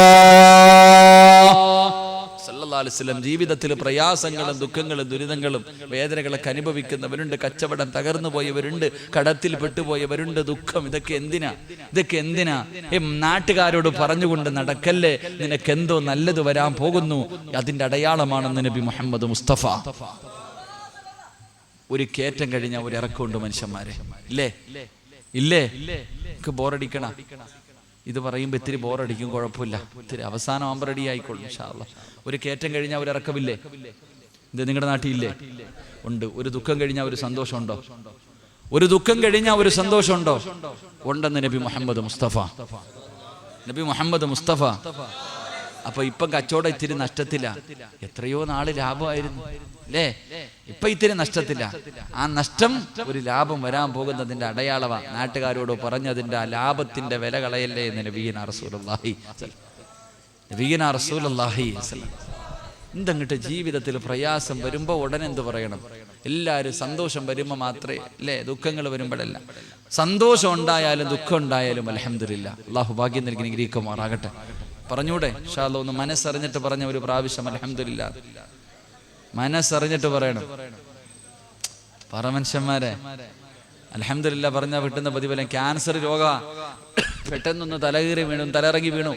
സല്ലല്ലാഹു അലൈഹി വസല്ലം. ജീവിതത്തിൽ പ്രയാസങ്ങളും ദുഃഖങ്ങളും ദുരിതങ്ങളും വേദനകളൊക്കെ അനുഭവിക്കുന്നവരുണ്ട്, കച്ചവടം തകർന്നു പോയവരുണ്ട്, കടത്തിൽ പെട്ടുപോയവരുണ്ട്. ദുഃഖം ഇതൊക്കെ എന്തിനാ നാട്ടുകാരോട് പറഞ്ഞുകൊണ്ട് നടക്കല്ലേ, നിനക്കെന്തോ നല്ലത് വരാൻ പോകുന്നു, അതിന്റെ അടയാളമാണെന്ന് നബി മുഹമ്മദ് മുസ്തഫ. ഒരു കയറ്റം കഴിഞ്ഞാൽ ഒരു ഇറക്കമുണ്ട് മനുഷ്യന്മാരെ, ഇല്ലേ? ബോറടിക്കണ ഇത് പറയുമ്പോൾ ഇത്തിരി ബോറടിക്കും, കുഴപ്പമില്ല, ഇത്തിരി അവസാനം ആകുമ്പോൾ റെഡി ആയിക്കോളും ഇൻഷാ അല്ലാഹ്. ഒരു കയറ്റം കഴിഞ്ഞാൽ ഒരു ഇറക്കമില്ലേ? ഇത് നിങ്ങളുടെ നാട്ടിലില്ലേ? ഉണ്ട്. ഒരു ദുഃഖം കഴിഞ്ഞാൽ ഒരു സന്തോഷമുണ്ടോ? ഒരു ദുഃഖം കഴിഞ്ഞാൽ ഒരു സന്തോഷമുണ്ടോ? ഉണ്ടെന്ന് നബി മുഹമ്മദ് മുസ്തഫ. അപ്പൊ ഇപ്പം കച്ചവടം ഇത്തിരി നഷ്ടത്തില്ല, എത്രയോ നാള് ലാഭമായിരുന്നു അല്ലേ? ഇപ്പൊ ഇത്തിരി നഷ്ടത്തില്ല. ആ നഷ്ടം ഒരു ലാഭം വരാൻ പോകുന്നതിന്റെ അടയാളമാണ്. നാട്ടുകാരോട് പറഞ്ഞതിന്റെ ആ ലാഭത്തിന്റെ വില കളയല്ലേ എന്ന് നബിയുനാ റസൂലുള്ളാഹി. എന്തങ്ങിട്ട് ജീവിതത്തിൽ പ്രയാസം വരുമ്പോ ഉടനെ എന്ത് പറയണം? എല്ലാവരും സന്തോഷം വരുമ്പോ മാത്രമേ അല്ലേ, ദുഃഖങ്ങൾ വരുമ്പോഴല്ല. സന്തോഷം ഉണ്ടായാലും ദുഃഖം ഉണ്ടായാലും അൽഹംദുലില്ലാ. അല്ലാഹു ഭാഗ്യം നൽകി അനുഗ്രഹിക്കുമാറാകട്ടെ. പറഞ്ഞൂടെ ഇൻഷാ അല്ലാഹ്? ഒന്ന് മനസ്സറിഞ്ഞിട്ട് പറഞ്ഞ ഒരു പ്രാവശ്യം അൽഹംദുലില്ലാ. മനസ്സറിഞ്ഞിട്ട് പറയണം. പറ മനുഷ്യന്മാരെ, അൽഹംദുലില്ലാ പറഞ്ഞാൽ കിട്ടുന്ന പ്രതിഫലം. ക്യാൻസർ രോഗ പെട്ടെന്നൊന്ന് തലകീറി വീണു, തലയിറങ്ങി വീണു,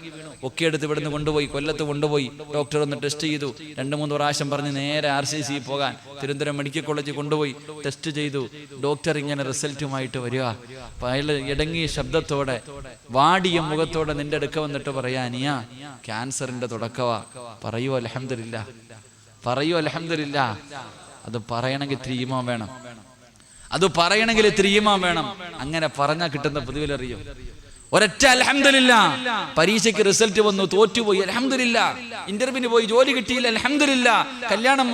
ഒക്കെ എടുത്ത് ഇവിടുന്ന് കൊണ്ടുപോയി കൊല്ലത്ത് കൊണ്ടുപോയി. ഡോക്ടർ ഒന്ന് ടെസ്റ്റ് ചെയ്തു, 2-3 പ്രാവശ്യം പറഞ്ഞ് നേരെ RCC പോകാൻ തിരുവനന്തപുരം മെഡിക്കൽ കോളേജിൽ കൊണ്ടുപോയി ടെസ്റ്റ് ചെയ്തു. ഡോക്ടർ ഇങ്ങനെ റിസൾട്ടുമായിട്ട് വരിക. അപ്പൊ അയാൾ ഇടങ്ങിയ ശബ്ദത്തോടെ വാടിയ മുഖത്തോടെ നിന്റെ അടുക്ക വന്നിട്ട് പറയാ, നീയാ ക്യാൻസറിന്റെ തുടക്കവാ, പറയൂ അൽഹംദുലില്ലാ, പറയൂ അൽഹംദുലില്ലാ. അത് പറയണമെങ്കിൽ ഇത്തിരി ഈമാൻ വേണം, അങ്ങനെ പറഞ്ഞാൽ കിട്ടുന്ന പ്രതിഫലം ഒരൊറ്റ അൽഹംദുലില്ലാ. പരീക്ഷയ്ക്ക് റിസൾട്ട് വന്നു, തോറ്റുപോയി, അൽഹംദുലില്ലാ. ഇന്റർവ്യൂവിന് പോയി, ജോലി കിട്ടിയില്ല, അൽഹംദുലില്ലാ. കല്യാണം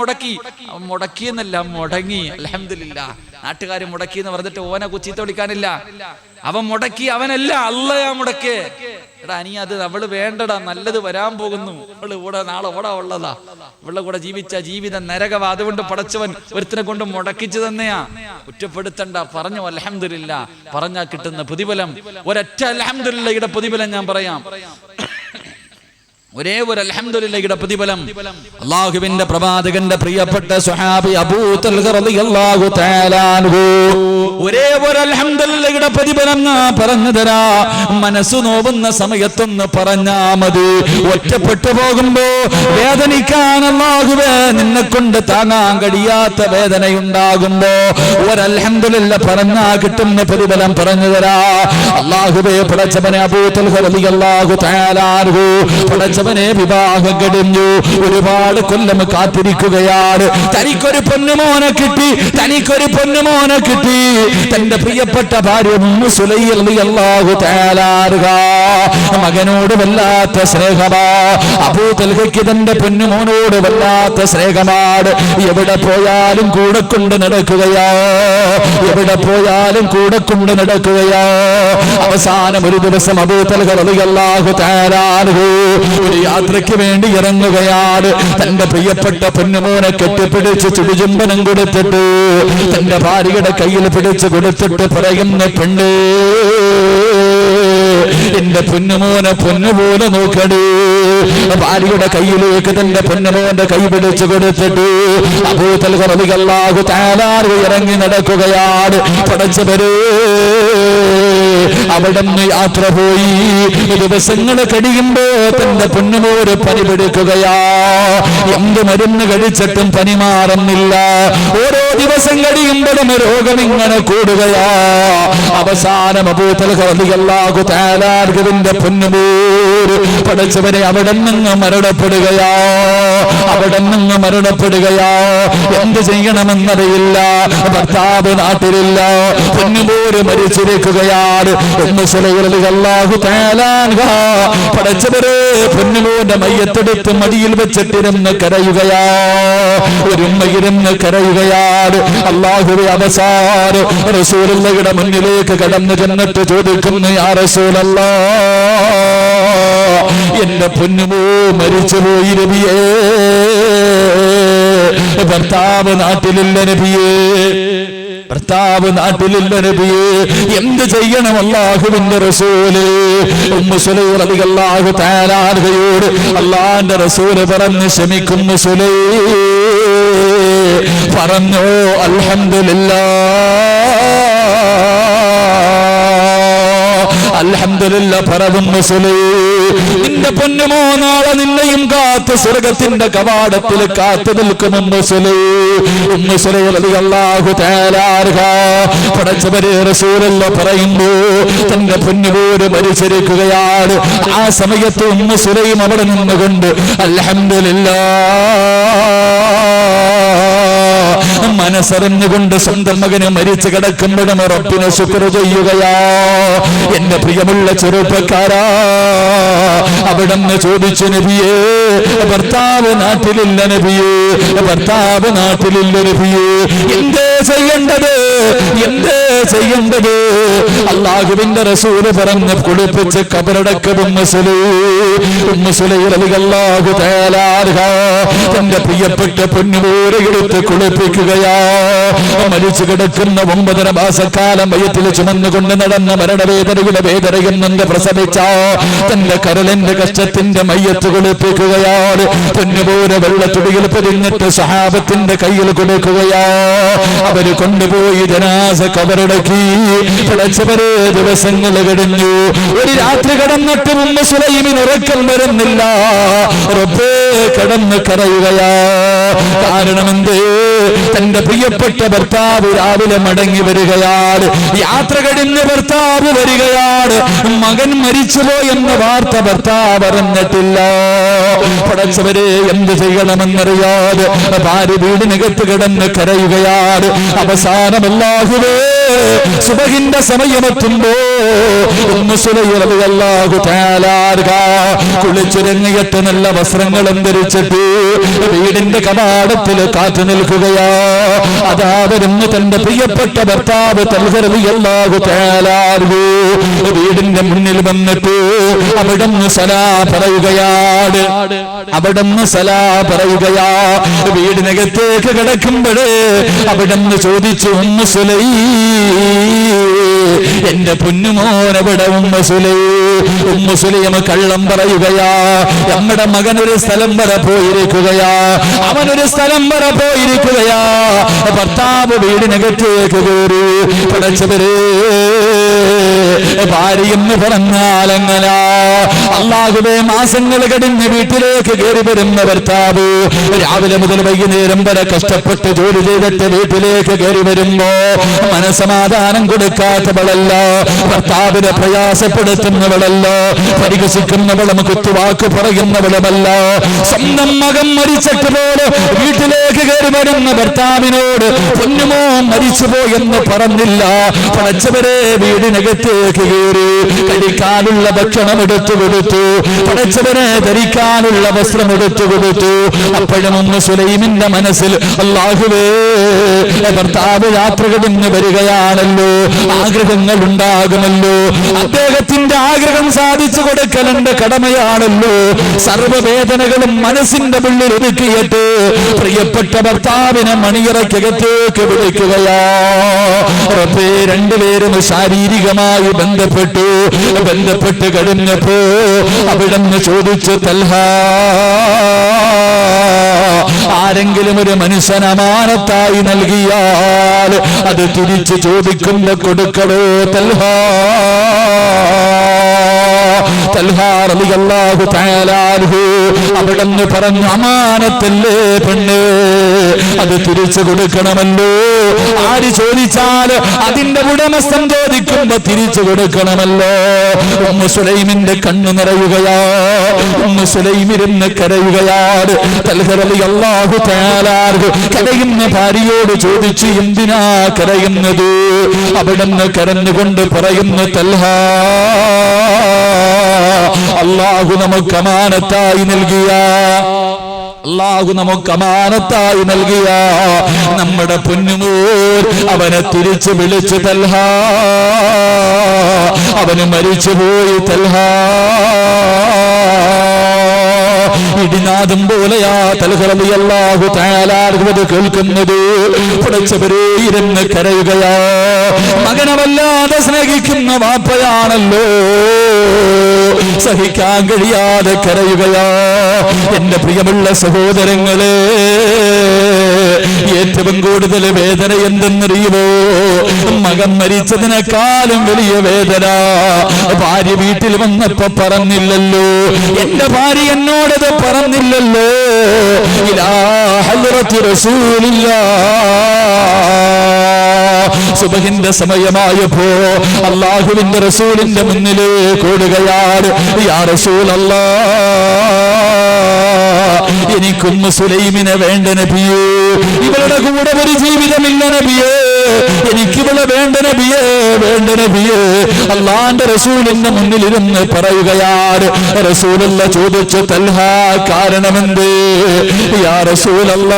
മുടക്കിയെന്നല്ല, മുടങ്ങി, അൽഹംദുലില്ലാ. നാട്ടുകാർ മുടക്കി എന്ന് പറഞ്ഞിട്ട് ഓനെ ചീത്ത വിളിക്കാനില്ല. അവൻ മുടക്കി, അവനല്ല, അള്ളയാ മുടക്കേ. എടാ നീ അത് അവള് വേണ്ടടാ, നല്ലത് വരാൻ പോകുന്നു, അവള് ഇവിടെ നാളെ ഓടാ ഉള്ളതാ, ഇവളുടെ കൂടെ ജീവിച്ച ജീവിതം നരകവാ, അതുകൊണ്ട് പടച്ചവൻ ഒരുത്തിനെ കൊണ്ട് മുടക്കിച്ചു തന്നെയാ. കുറ്റപ്പെടുത്തണ്ട, പറഞ്ഞു അൽഹംദുലില്ലാ. പറഞ്ഞാൽ കിട്ടുന്ന പ്രതിഫലം ഒരൊറ്റ അൽഹംദുലില്ലയുടെ പ്രതിഫലം ഞാൻ പറയാം. ഒരേ ഒരു അൽഹംദുലില്ലയുടെ പ്രതിഫലം.
അല്ലാഹുവിന്റെ പ്രവാചകന്റെ പ്രിയപ്പെട്ട സ്വഹാബി അബൂ തൽഹ റളിയല്ലാഹു തആല അൻഹു ഒരേ ഒരു അൽഹംദുലില്ലയുടെ പ്രതിഫലം പറഞ്ഞു തരാ. മനസ്സു നോവുന്ന സമയത്തൊന്ന് പറഞ്ഞാ മതി. ഒറ്റപ്പെട്ടു പോകുമ്പോ വേദനിക്കാൻ അല്ലാഹുവേ നിന്നെ കൊണ്ട് താങ്ങാൻ കഴിയാത്ത വേദനയുണ്ടാകുമ്പോ ഒരു അൽഹംദുലില്ല പറഞ്ഞാ കിട്ടുന്ന പ്രതിഫലം പറഞ്ഞു തരാ. അല്ലാഹുവേ പടച്ചവനെ അബൂ തൽഹ റളിയല്ലാഹു തആല അൻഹു പടച്ചവനെ വിവാഹം കഴിഞ്ഞു, ഒരുപാട് കൊല്ലം കാത്തിരിക്കുകയാണ്. തനിക്കൊരു പൊന്നുമോനെ കിട്ടി, തന്റെ പ്രിയപ്പെട്ട ഭാര്യ ഉമ്മു സുലൈഖ റളിയല്ലാഹു തആല അൻഹ മകനോട് വല്ലാത്ത സ്നേഹമാ. അബൂ തൽഹയ്ക്ക് തന്റെ പൊന്നുമോനോട് വല്ലാത്ത സ്നേഹമാണ്. എവിടെ പോയാലും കൂടെ കൊണ്ട് നടക്കുകയാ. അവസാനം ഒരു ദിവസം അബൂ തൽഹ റളിയല്ലാഹു തആല അൻഹു ഒരു യാത്രയ്ക്ക് വേണ്ടി ഇറങ്ങുകയാണ്. തന്റെ പ്രിയപ്പെട്ട പൊന്നുമോനെ കെട്ടിപ്പിടിച്ച് ചുടുചുംബനം കൊടുത്തിട്ട് തന്റെ ഭാര്യയുടെ കയ്യിൽ പിടിച്ചു കൊടുത്തിട്ട് പറയുന്ന പെണ്ണ്, എന്റെ പൊന്നുമോനെ പൊന്നുപോലെ നോക്കടേ, ഭാര്യയുടെ കയ്യിലേക്ക് തന്റെ പൊന്നമോന്റെ കൈ പിടിച്ചു കൊടുത്തിട്ട് അബൂ തൽഹ റളിയല്ലാഹു തആല ഇറങ്ങി നടക്കുകയാണ്. പടച്ചവരേ, അവിടുന്ന് യാത്ര പോയി ദിവസങ്ങൾ കഴിയുമ്പോ തന്റെ പൊന്നുമോര് പനി പിടിക്കുകയാ. എന്ത് മരുന്ന് കഴിച്ചിട്ടും പനി മാറുന്നില്ല. ഓരോ ദിവസം കഴിയുമ്പോഴും രോഗം ഇങ്ങനെ കൂടുകയാ. അവസാനം അബൂ തൽഹ റളിയല്ലാഹു തആല ന്റെ പൊന്നുമോര് പടച്ചവരെ അവിടെ നിന്ന് മരണപ്പെടുകയാ. അവിടെ നിന്ന് മരണപ്പെടുകയാ. എന്ത് ചെയ്യണമെന്നറിയില്ല. ഭർത്താവ് നാട്ടിലില്ല. പൊന്നുമോര് മരിച്ചിരിക്കുകയാണ്. ഉമ്മു സുലൈം റളിയല്ലാഹു തആല അൻഹാ പടച്ചവരെ പൊന്നുമോന്റെ മയ്യത്തെടുത്ത് മടിയിൽ വെച്ചിട്ടിരുന്ന് കരയുകയാ. ഒരു ഉമ്മയിരുന്ന് കരയുകയാണ്. അല്ലാഹുവേ, അവസാനം റസൂലുള്ളാഹിയുടെ മുന്നിലേക്ക് കടന്നു ചെന്നിട്ട് ചോദിക്കുന്നു, യാ റസൂലല്ലാഹ്, എന്റെ പൊന്നുമോ മരിച്ചുപോയി നബിയേ. ഭർത്താവ് നാട്ടിലില്ല നബിയേ. ഭർത്താവ് നാട്ടിലില്ല നബിയേ. എന്ത് ചെയ്യണം അല്ലാഹുവിന്റെ റസൂല്? ഉമ്മു സുലൈം റളിയല്ലാഹു തആല അൻഹയോട് അല്ലാഹുവിന്റെ റസൂല് പറഞ്ഞു, ക്ഷമിക്കുന്നു സുലൈം. പറഞ്ഞു, അൽഹംദുലില്ലാഹ് പറവുന്നു സുലൈം. നിന്റെ പൊന്നുമോ നാളെ നിന്നെയും കാത്ത് സ്വർഗത്തിന്റെ കവാടത്തിൽ കാത്തു നിൽക്കുമെന്ന് സുലൈം. ഉമ്മു സുലൈം റളിയല്ലാഹു തആല അൻഹാ പടച്ചവരെ റസൂലുള്ളാഹി പറയുന്നു, തന്റെ പൊന്നുമോര് മരിച്ചിരിക്കുകയാണ്. ആ സമയത്ത് ഉമ്മു സുലൈം അവിടെ നിന്നുകൊണ്ട് അൽഹംദുലില്ലാഹ് മനസ്സറിഞ്ഞുകൊണ്ട് സ്വന്തം മകന് മരിച്ചു കിടക്കുമ്പോഴും റബ്ബിനെ ശുക്ർ ചെയ്യുകയാ. എന്റെ പ്രിയമുള്ള ചെറുപ്പക്കാരാ, അവിടുന്ന് ചോദിച്ചു, നബിയേ, ഭർത്താവ് നാട്ടിലില്ല നബിയേ. ഭർത്താവ് നാട്ടിലില്ല നബിയേ. എന്തേ ചെയ്യേണ്ടത്? എന്തേ ചെയ്യേണ്ടത്? അല്ലാഹുവിന്റെ റസൂല് പറഞ്ഞ് കുളിപ്പിച്ച് കബറടക്കും. ഉമ്മു സുലൈം റളിയല്ലാഹു തആല അൻഹാ തന്റെ പ്രിയപ്പെട്ട പൊന്നുമോരെ എടുത്ത് കുളിപ്പിക്കുകയാ. മരിച്ചു കിടക്കുന്ന 9 മാസക്കാലം വയറ്റിൽ ചുമന്നുകൊണ്ട് നടന്ന മരണവേദനയുടെ വേദനയിൽ നിന്ന് പ്രസവിച്ച തന്റെ കരളിന്റെ കഷ്ടത്തിന്റെ മയ്യത്ത് കുളിപ്പിക്കുകയാണ്. പൊന്നുപോലെ വെള്ളത്തുടിയിൽ പൊതിഞ്ഞിട്ട് സഹാബത്തിന്റെ കയ്യിൽ കൊടുക്കുകയാ. അവര് കൊണ്ടുപോയി ജനാസ കബറടക്കി. പിഴച്ചവരെ ദിവസങ്ങൾ കഴിഞ്ഞു. ഒരു രാത്രി കടന്നിട്ട് ഉമ്മു സുലൈമിന് ഉറക്കം വരുന്നില്ല. റബ്ബേ, കടന്ന് കരയുകയാ. കാരണമെന്തേ? തന്റെ പ്രിയപ്പെട്ട ഭർത്താവ് രാവിലെ മടങ്ങി വരികയാണ്. യാത്ര കഴിഞ്ഞ് ഭർത്താവ് വരികയാണ്. മകൻ മരിച്ചുപോയെന്ന വാർത്ത ഭർത്താവ് അറിഞ്ഞിട്ടില്ല. പടച്ചവരെ, എന്ത് ചെയ്യണമെന്നറിയാതെ ഭാര്യ വീടിനകത്ത് കിടന്ന് കരയുകയാണ്. അവസാനം അല്ലാഹുവേ, സുബഹിന്റെ സമയമെത്തുമ്പോ ഉമ്മു സുലൈം റളിയല്ലാഹു തആല അൻഹാ കുളിച്ചിറങ്ങിയിട്ട് നല്ല വസ്ത്രങ്ങളും ധരിച്ചിട്ട് വീടിന്റെ കവാടത്തിൽ കാത്തു നിൽക്കുകയാ. അതാ വരുന്നു തന്റെ പ്രിയപ്പെട്ട ഭർത്താവ് തൽഹ റളിയല്ലാഹു തആല അൻഹു. വീടിന്റെ മുന്നിൽ വന്നിട്ട് അവിടുന്ന് സലാ പറയുകയാണ്. അവിടുന്ന് സലാ പറയുകയാ. വീടിനകത്തേക്ക് കിടക്കുമ്പോഴേ അവിടുന്ന് ചോദിച്ചു, ഉമ്മു സുലൈം, എന്റെ പൊന്നുമോനെവിടെ? ഉമ്മു സുലൈം കള്ളം പറയുകയാ. നമ്മുടെ മകനൊരു സ്ഥലം വരെ പോയിരിക്കുകയാ. അവനൊരു സ്ഥലം വരെ പോയിരിക്കുകയാ. ഭർത്താവ് വീടിനകത്തേക്ക് കയറി. പടച്ചവരെ, ഭാര്യയെന്ന് പറഞ്ഞാൽ എങ്ങനാ? അല്ലാഹുവേ, മാസങ്ങൾ കഴിഞ്ഞ് വീട്ടിലേക്ക് കയറി വരുന്ന ഭർത്താവ് രാവിലെ മുതൽ വൈകുന്നേരം വരെ കഷ്ടപ്പെട്ട് ജോലി ചെയ്തിട്ട് വീട്ടിലേക്ക് കയറി വരുമ്പോ മനസമാധാനം കൊടുക്കാത്തവളല്ല, ഭർത്താവിനെ പ്രയാസപ്പെടുത്തുന്നവളല്ല, പരിഹസിക്കുന്നവളും കുത്തുവാക്ക് പറയുന്നവളുമല്ല. സ്വന്തം മകൻ മരിച്ചിട്ട് പോലെ വീട്ടിലേക്ക് കയറി വരുന്ന ഭർത്താവിനോട് പൊന്നുമോ മരിച്ചുപോയെന്ന് പറഞ്ഞില്ല. പടച്ചവരെ, വീടിനകത്തേക്ക് കയറി കഴിക്കാനുള്ള ഭക്ഷണം എടുത്തു കൊടുത്തു. പടച്ചവനെ ധരിക്കാനുള്ള വസ്ത്രം എടുത്തു കൊടുത്തു. അപ്പോഴും ഉമ്മു സുലൈമിന്റെ മനസ്സിൽ അല്ലാഹുവേ, ഭർത്താവ് യാത്ര കഴിഞ്ഞ് വരികയാണല്ലോ, ആഗ്രഹങ്ങൾ ഉണ്ടാകുമല്ലോ, അദ്ദേഹത്തിന്റെ ആഗ്രഹം സാധിച്ചു കൊടുക്കൽ എന്റെ കടമയാണല്ലോ. സർവ്വവേദനകളും മനസ്സിന്റെ ഉള്ളിൽ ഒതുക്കിയിട്ട് പ്രിയപ്പെട്ട ഭർത്താവിനെ മണിയറയ്ക്കകത്തേക്ക് വിളിക്കുകയാ. രണ്ടുപേരും ശാരീരിക ലൈംഗികമായി ബന്ധപ്പെട്ട് കഴിഞ്ഞപ്പോ അവിടുന്ന് ചോദിച്ചു, തൽഹ, ആരെങ്കിലും ഒരു മനുഷ്യൻ അമാനത്തായി നൽകിയാൽ അത് തിരിച്ചു ചോദിക്കുമ്പോ കൊടുക്കണോ തൽഹ? തൽഹ റളിയല്ലാഹു തആല അൻഹു അവിടുന്ന് പറഞ്ഞു, അമാനത്തല്ലേ പെണ്ണ്, അത് തിരിച്ചു കൊടുക്കണമല്ലോ. ആര് ചോദിച്ചാൽ അതിന്റെ ഉടമസ്ഥൻ ചോദിക്കുമ്പോ തിരിച്ചു കൊടുക്കണമല്ലോ. ഉമ്മു സുലൈമിന്റെ കണ്ണു നിറയുകയാ, ഉമ്മു സുലൈം ഇരുന്ന് കരയുകയാണ്. തൽഹ റളിയല്ലാഹു തആല അൻഹു കരയുന്ന ഭാര്യയോട് ചോദിച്ചു, എന്തിനാ കരയുന്നത്? അവിടുന്ന് കരഞ്ഞുകൊണ്ട് പറയുന്നു, തൽഹ, അല്ലാഹു നമുക്ക് അമാനത്തായി നൽകിയ നമ്മുടെ പൊന്നുമോർ അവനെ തിരിച്ചു വിളിച്ചു, തൽഹ, അവന് മരിച്ചുപോയി തൽഹ. ഇടിനാദം പോലെയാ തൽഹ റളിയല്ലാഹു തആല അൻഹു കേൾക്കുന്നത്. പടച്ചവരെ ഇരുന്ന് കരയുകയാ. മകനെ വല്ലാതെ സ്നേഹിക്കുന്ന വാപ്പയാണല്ലോ, സഹിക്കാൻ കഴിയാതെ കരയുകയാ. എന്റെ പ്രിയമുള്ള സഹോദരങ്ങളെ, ഏറ്റവും കൂടുതൽ വേദന എന്തെന്നറിയുമോ? മകൻ മരിച്ചതിനേക്കാളും വലിയ വേദന ഭാര്യ വീട്ടിൽ വന്നപ്പോ പറഞ്ഞില്ലല്ലോ, എന്റെ ഭാര്യ എന്നോടത് പറഞ്ഞില്ലല്ലോ. ഇലാ ഹദ്റത്തി റസൂലില്ലാഹ്, സുബഹിന്റെ സമയമായപ്പോ അല്ലാഹുവിന്റെ റസൂലിന്റെ മുന്നിലേക്ക് ഓടുകയാണ്. യാ റസൂലല്ലാഹ്, എനിക്കും സുലൈമിനെ വേണ്ട നബിയേ, ഇവളുടെ കൂടെ ഒരു ജീവിതമില്ല നബിയേ, എനിക്കിവളെ വേണ്ട നബിയേ. അല്ലാഹുവിന്റെ റസൂലിന്റെ മുന്നിലിരുന്ന് പറയുകയാണ്. റസൂലുള്ള ചോദിച്ചു, തൽഹ, കാരണമെന്ത്? യാ റസൂലല്ലാഹ്,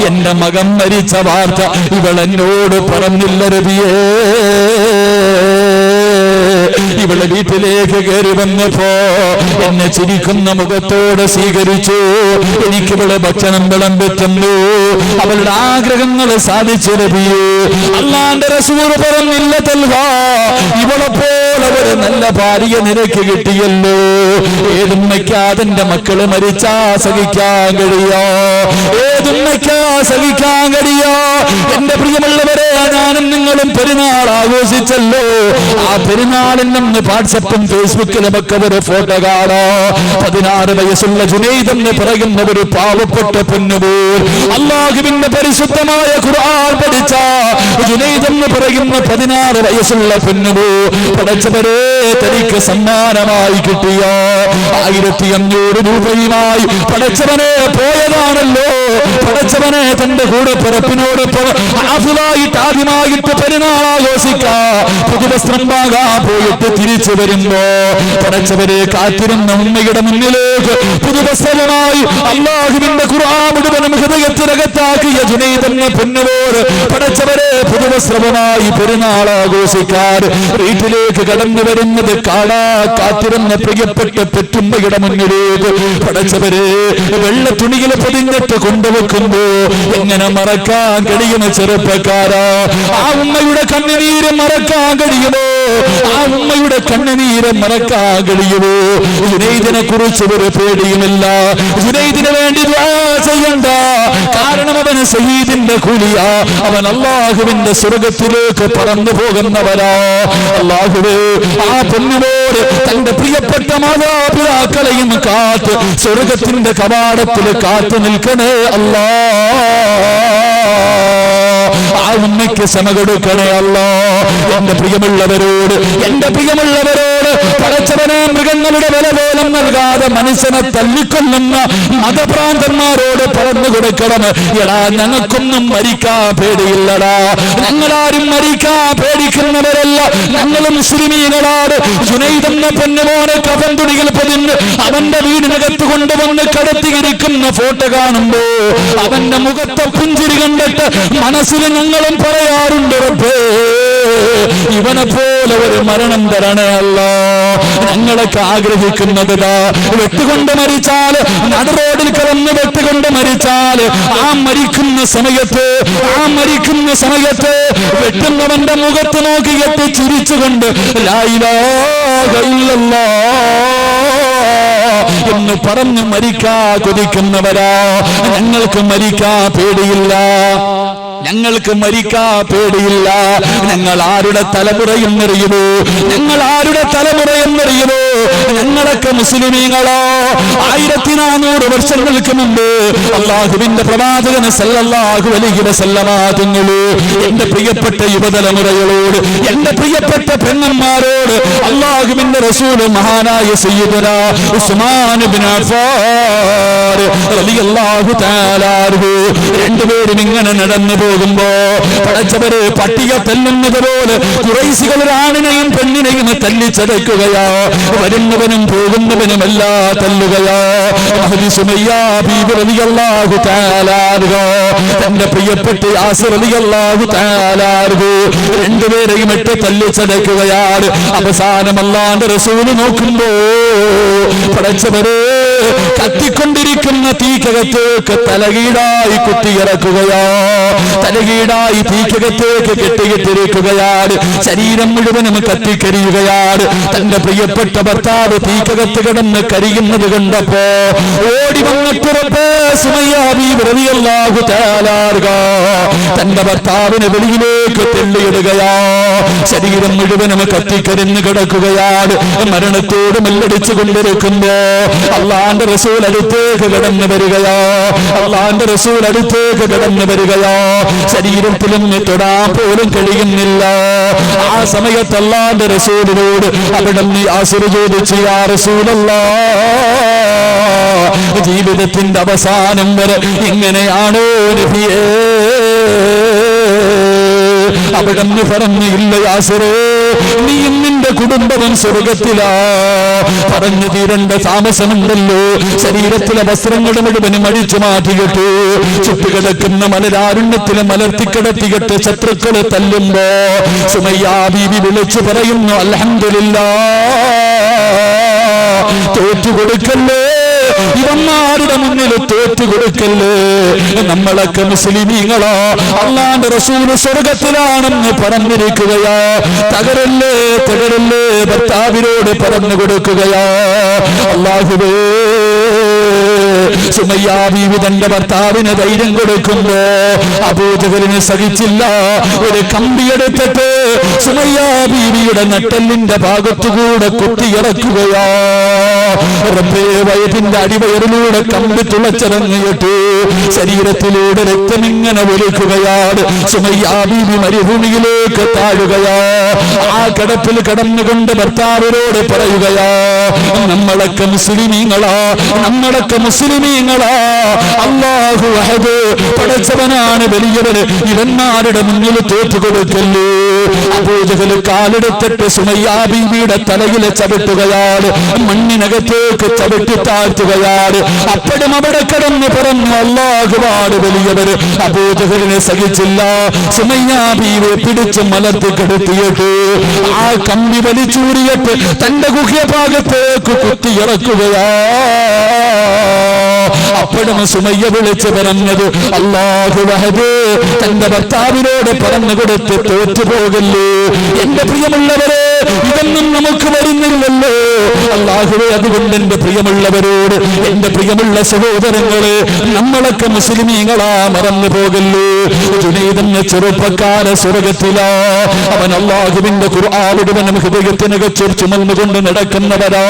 എന്റെ മകൻ മരിച്ച വാർത്ത ഇവളെന്നോട് പറഞ്ഞില്ല നബിയേ. ഇവളെ വീട്ടിലേക്ക് കയറി വന്നപ്പോ എന്നെ ചിരിക്കുന്ന മുഖത്തോടെ സ്വീകരിച്ചു. എനിക്കിവളെ ഭക്ഷണം വിളമ്പെത്തുന്നു, അവളുടെ ആഗ്രഹങ്ങൾ സാധിച്ചു നബിയേ. അല്ലാഹുവിന്റെ റസൂൽ പറഞ്ഞില്ല, തൽഹ, ഇവളെ പോലെ ഒരു നല്ല ഭാര്യ നിനക്ക് കിട്ടിയല്ലോ. ഏതുമ്മയ്ക്കാ തന്റെ മക്കള് മരിച്ചാ സഹിക്കാൻ കഴിയോ? എന്റെ പ്രിയമുള്ളവരെ, ഞാനും നിങ്ങളും പെരുന്നാൾ ആഘോഷിച്ചല്ലോ. ആ പെരുന്നാളിൽ നിന്ന് വാട്സപ്പും ഫേസ്ബുക്കിലും ഒക്കെ ഒരു ഫോട്ടോ കാണോ. 16 വയസ്സുള്ള ജുനൈദ് എന്ന് പറയുന്ന ഒരു പാവപ്പെട്ട പൊന്നുപോൽ അല്ലാഹുവിന്റെ പരിശുദ്ധമായ ഖുർആൻ പഠിച്ച ജുനൈദ് എന്ന് പറയുന്ന 16 വയസ്സുള്ള പൊന്നുപോ പഠിച്ചവരെ തനിക്ക് സമ്മാനമായി കിട്ടിയ 1500 രൂപയുമായി പഠിച്ചവനെ പോയതാണല്ലോ. പഠിച്ചവനെ തന്റെ കൂടെ പിറപ്പിനോടൊപ്പം ആദ്യമായിട്ട് പെരുന്നാൾ ആഘോഷിക്കാം, പുതുവസ്ത്രം വാങ്ങാൻ പോയിട്ട് തിരിച്ചു വരുമ്പോ പഠിച്ചവരെ കാത്തിരുന്ന ഉമ്മയുടെ മുന്നിലേക്ക് പുതുവസ്ത്രവുമായി അല്ലാഹുവിന്റെ ഖുർആൻ മുഴുവനും ഹൃദയത്തിനകത്താക്കിയ ജുനൈദ് എന്ന പൊന്നുപോൽ പഠിച്ചവരെ പുതുവസ്ത്രവുമായി പെരുന്നാൾ ആഘോഷിക്കാൻ വീട്ടിലേക്ക് കടന്നു വരുന്നത് കാത്തിരുന്ന പ്രിയപ്പെട്ട പെറ്റുമ്മയുടെ മുന്നിലേക്ക് പഠിച്ചവരെ വെള്ള തുണിയിൽ പൊതിഞ്ഞിട്ട് കൊണ്ടുവെക്കുമ്പോ എങ്ങനെ മറക്കാൻ കഴിയുന്ന ചെറുപ്പക്കാരാ? ആ ഉമ്മയുടെ കണ്ണുനീര് മറക്കാൻ കഴിയുമോ? ജുനൈദിനെ കുറിച്ച് ഒരു പേടിയുമില്ല. ജുനൈദിന് വേണ്ടി ദുആ ചെയ്യണ്ട, കാരണം അവന് ശഹീദിന്റെ കൂലിയാ. അവൻ അല്ലാഹുവിന്റെ സ്വർഗത്തിലേക്ക് പറന്നു പോകുന്നവരാ. അല്ലാഹുവേ, ആ പൊന്നുപോൽ തന്റെ പ്രിയപ്പെട്ട മാതാപിതാക്കളെയും കാത്ത് സ്വർഗത്തിന്റെ കവാടത്തിൽ കാത്തു നിൽക്കണേ അല്ലാ. ആ ഉമ്മയ്ക്ക് ക്ഷമ കൊടുക്കണേ അല്ലാ. എന്റെ പ്രിയമുള്ളവരോട് പടച്ചവനെ മൃഗങ്ങളുടെ വില പോലും നൽകാതെ മനുഷ്യനെ തല്ലിക്കൊല്ലുന്ന മതഭ്രാന്തന്മാരോട് പറഞ്ഞു കൊടുക്കണം, എടാ ഞങ്ങൾക്കൊന്നും മരിക്കാൻ പേടിയില്ലടാ, ഞങ്ങളാരും മരിക്കാൻ പേടിക്കുന്നവരല്ല, ഞങ്ങൾ മുസ്ലിമീങ്ങളാണ്. ജുനൈദ് എന്ന പൊന്നുമോനെ കഫൻ തുണികൾ പൊതിഞ്ഞ് അവന്റെ വീടിനകത്ത് കൊണ്ടുവന്ന് കടത്തിയിരിക്കുന്ന ഫോട്ടോ കാണുമ്പോ അവന്റെ മുഖത്തെ പുഞ്ചിരി കണ്ടിട്ട് മനസ്സിൽ ഞങ്ങളും പറയാറുണ്ട്, റബ്ബേ ഇവനെ പോലെ ഒരു മരണം തരണേ അല്ലാ. ഞങ്ങളൊക്കെ ആഗ്രഹിക്കുന്നത് വെട്ടുകൊണ്ട് മരിച്ചാൽ, നടുറോഡിൽ കിടന്ന് വെട്ടുകൊണ്ട് മരിച്ചാൽ, ആ മരിക്കുന്ന സമയത്ത് വെട്ടുന്നവന്റെ മുഖത്ത് നോക്കിയിട്ട് ചിരിച്ചുകൊണ്ട് ലാ ഇലാഹ ഇല്ലല്ലാഹ് എന്ന് പറഞ്ഞു മരിക്കാ കൊതിക്കുന്നവരാ. ഞങ്ങൾക്ക് മരിക്കാ പേടിയില്ല, ഞങ്ങൾക്ക് മരിക്കാ പേടിയില്ല. ഞങ്ങൾ ആരുടെ തലമുറയെന്നറിയുമോ? ഞങ്ങളൊക്കെ മുസ്ലിമീങ്ങളോ. 1400 വർഷങ്ങൾക്ക് മുമ്പ് അല്ലാഹുവിന്റെ പ്രവാചകൻ സല്ലല്ലാഹു അലൈഹി വസല്ലമ തങ്ങൾ എന്റെ പ്രിയപ്പെട്ട യുവതലമുറകളോട്, എന്റെ പ്രിയപ്പെട്ട പെണ്ണന്മാരോട്, അല്ലാഹുവിന്റെ റസൂൽ മഹാനായ സയ്യിദുനാ ഉസ്മാൻ ഇബ്നു അഫ്ഫാൻ റളിയല്ലാഹു തആല അൻഹു രണ്ടുപേരും ഇങ്ങനെ നടന്നു പോകുമ്പോ പടച്ചവര് പട്ടിയെ തല്ലുന്നത് പോലെ ഖുറൈശികൾ ഒരാണിനെയും പെണ്ണിനെയും തല്ലിച്ചതയ്ക്കുകയാ. വരുന്നവനും പോകുന്നവനും എല്ലാം തല്ലുകയാ. സുമയ്യാ ബീബി റളിയല്ലാഹു തആല അൻഹാ തന്റെ പ്രിയപ്പെട്ട യാസിർ റളിയല്ലാഹു തആല അൻഹു രണ്ടുപേരെയും ഇട്ട് തല്ലിച്ചതയ്ക്കുകയാണ്. അവസാനം അല്ലാഹുവിന്റെ റസൂൽ നോക്കുമ്പോ പടച്ചവരെ കത്തിക്കൊണ്ടിരിക്കുന്ന തീക്കകത്തേക്ക് തലകീടായി കുത്തിയിറക്കുകയാ. തലകീടായി തീക്കകത്തേക്ക് കെട്ടിയിട്ടിരിക്കുകയാണ്. ശരീരം മുഴുവനും കത്തിക്കരിയുകയാണ്. തന്റെ പ്രിയപ്പെട്ട ഭർത്താവ് തീക്കകത്ത് കിടന്ന് കരിയുന്നത് കണ്ടപ്പോ ഓടി വന്നിട്ടുറപ്പ് സുമയ്യാ ബീബി റളിയല്ലാഹു തആല അൻഹാ തന്റെ ഭർത്താവിനെ വെളിയിലേക്ക് തെള്ളിയിടുകയാ. ശരീരം മുഴുവനും കത്തിക്കരിഞ്ഞു കിടക്കുകയാണ്. മരണത്തോട് മെല്ലടിച്ചു കൊണ്ടിരിക്കുമ്പോ അല്ലാഹുവിന്റെ റസൂൽ അടുത്തേക്ക് കടന്നു വരികയാ. ശരീരത്തിലും തൊടാൻ പോലും കഴിയുന്നില്ല. ആ സമയത്ത് അല്ലാഹുവിന്റെ റസൂലിനോട് അവിടുന്ന് യാസിർ ചോദിച്ചു, യാ റസൂലല്ലാഹ്, ജീവിതത്തിന്റെ അവസാനം വരെ ഇങ്ങനെയാണോ നബിയേ? അവിടുന്ന് പറഞ്ഞു, ഇല്ല യാസിറേ, നീയും നിന്റെ കുടുംബവും സ്വർഗത്തിലാ. പറഞ്ഞു തീരേണ്ട താമസമുണ്ടല്ലോ. ശരീരത്തിലെ വസ്ത്രങ്ങൾ മുഴുവനും അഴിച്ചു മാറ്റിയിട്ട് ചുട്ടുകിടക്കുന്ന മലരാരുണ്യത്തിലെ മലർത്തിക്കിടത്തിയിട്ട് ശത്രുക്കളെ തല്ലുമ്പോ സുമയ്യാ ബീബി വിളിച്ചു പറയുന്നു, അൽഹംദുലില്ലാഹ്, തോറ്റുകൊടുക്കല്ലേ, ഇവന്മാരുടെ മുന്നിൽ തോറ്റുകൊടുക്കല്ലേ. നമ്മളൊക്കെ മുസ്ലിമീങ്ങളോ, അല്ലാഹുവിന്റെ റസൂൽ സ്വർഗത്തിലാണെന്ന് പറഞ്ഞിരിക്കുകയാ. തകരല്ലേ ഭർത്താവിനോട് പറഞ്ഞു കൊടുക്കുകയാ. അല്ലാഹുവേ, സുമയ്യാ ബീവി തന്റെ ഭർത്താവിന് ധൈര്യം കൊടുക്കുമ്പോ അബൂജഹലിന് സഹിച്ചില്ല. ഒരു കമ്പിയെടുത്തിട്ട് സുമയ്യാ ബീവിയുടെ നട്ടെല്ലിന്റെ ഭാഗത്തുകൂടെ കുത്തിയിറക്കുകയാ. റബ്ബേ, വയറ്റിന്റെ അടിവയറിലൂടെ കമ്പി തുളച്ചിറങ്ങിയിട്ട് ശരീരത്തിലൂടെ രക്തമിങ്ങനെ ഒലിക്കുകയാണ്. സുമയ്യാ ബീവി മരുഭൂമിയിലേക്ക് താഴുകയാ. ആ കിടപ്പിൽ കടന്നുകൊണ്ട് ഭർത്താവിനോട് പറയുകയാ, നമ്മളൊക്കെ മുസ്ലിമീങ്ങളാ. അല്ലാഹു അഹദ്, പടച്ചവനാണ് വലിയവന്, ഇവന്മാരുടെ മുന്നിൽ തോറ്റുകൊടുക്കല്ലേ. അബൂജഹൽ കാലെടുത്തിട്ട് സുമയ്യാ ബീവിയുടെ തലയിൽ ചവിട്ടുകയാണ്. മണ്ണിനകത്തേക്ക് ചവിട്ടി താഴ്ത്തുകയാണ്. അപ്പോഴും അവിടെ കിടന്ന് പറഞ്ഞു, അല്ലാഹുവാണ് വലിയവര്. അബൂജഹലിനെ സഹിച്ചില്ല. സുമയ്യാ ബീവിയെ പിടിച്ച് മലർത്തി കിടത്തിയിട്ട് ആ കമ്പി വലിച്ചൂരിയിട്ട് തന്റെ ഗുഹ്യഭാഗത്തേക്ക് കുത്തിയിറക്കുകയാ. അപ്പോഴും സുമയ്യ വിളിച്ച് പറഞ്ഞത്, അല്ലാഹു അഹദ്, തന്റെ ഭർത്താവിനോട് പറഞ്ഞു കൊടുത്ത് തോറ്റുപോകല്ലേ. എന്റെ പ്രിയമുള്ളവരെ, ഇതൊന്നും നമുക്ക് വരുന്നില്ലല്ലോ. അല്ലാഹുവേ, അതുകൊണ്ട് എന്റെ പ്രിയമുള്ളവരോട്, എന്റെ പ്രിയമുള്ള സഹോദരങ്ങളെ, നമ്മളൊക്കെ മുസ്ലിമീങ്ങളാ, മറന്നു പോകല്ലേ. ജുനൈദ് എന്ന ചെറുപ്പക്കാര സ്വർഗത്തിലാ. അവൻ അല്ലാഹുവിന്റെ ഖുർആൻ ഹൃദയത്തിനകത്ത് ചുമന്നുകൊണ്ട് നടക്കുന്നവരാ.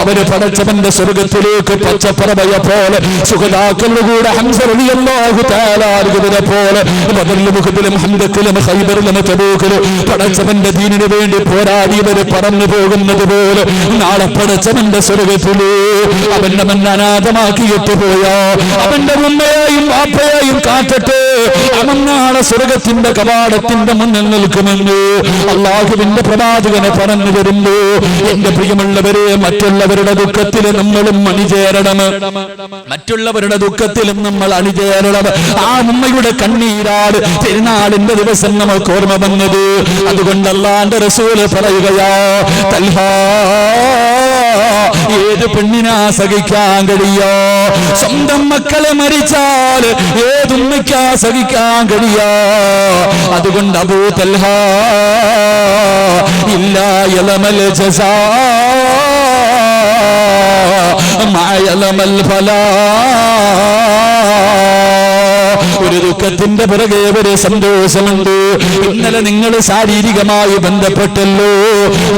അവര് പടച്ചവന്റെ സ്വർഗത്തിലേക്ക് പച്ചപ്പറവയ പോലെ സുഹദാക്കളുടെ കൂടെ ഹംസ റളിയല്ലാഹു തആല അൻഹുവിനെ പോലെ ബദറിലും ഉഹദിലും ഹംദക്കിലും ഖൈബറിലും തബൂക്കിലും പടച്ചവന്റെ ദീനിനു വേണ്ടി പോരാടിയവര് പറന്നു പോകുന്നത് പോലെ നാളെ പടച്ചവന്റെ സ്വർഗത്തില് അവൻ അനാഥമാക്കിയിട്ട് പോയാ. അവന്റെ ഉമ്മയെയും വാപ്പയെയും കാട്ടട്ടെ, അവൻ നാളെ സ്വർഗത്തിന്റെ കവാടത്തിന്റെ മുന്നിൽ നിൽക്കുമെന്ന് അള്ളാഹുവിന്റെ പ്രവാചകനെ പറഞ്ഞു തരുന്നു. എന്റെ പ്രിയമുള്ളവരെ, മറ്റുള്ളവരുടെ ദുഃഖത്തിൽ നമ്മളും അണിചേരണം. മറ്റുള്ളവരുടെ ദുഃഖത്തിലും നമ്മൾ അണിചേരണം. ആ ഉമ്മയുടെ കണ്ണീരാട് പെരുന്നാളിന്റെ ദിവസം നമുക്ക് ഓർമ്മ വന്നത്. അതുകൊണ്ട് അല്ലാഹുവിന്റെ റസൂൽ പറയുകയാ, തൽഹാ, ഏത് പെണ്ണിനാ സഹിക്കാൻ കഴിയോ? സ്വന്തം മക്കളെ മരിച്ചാൽ ഏതുമ്മയ്ക്കാ സഹിക്കാൻ കഴിയോ? അതുകൊണ്ട് അബൂ തൽഹാ, ഇല്ലാ യലമൽ ജസാ മാ യലമൽ ഫലാ. ഒരു ദുഃഖത്തിന്റെ പിറകെ ഒരു സന്തോഷമുണ്ട്. ഇന്നലെ നിങ്ങൾ ശാരീരികമായി ബന്ധപ്പെട്ടല്ലോ.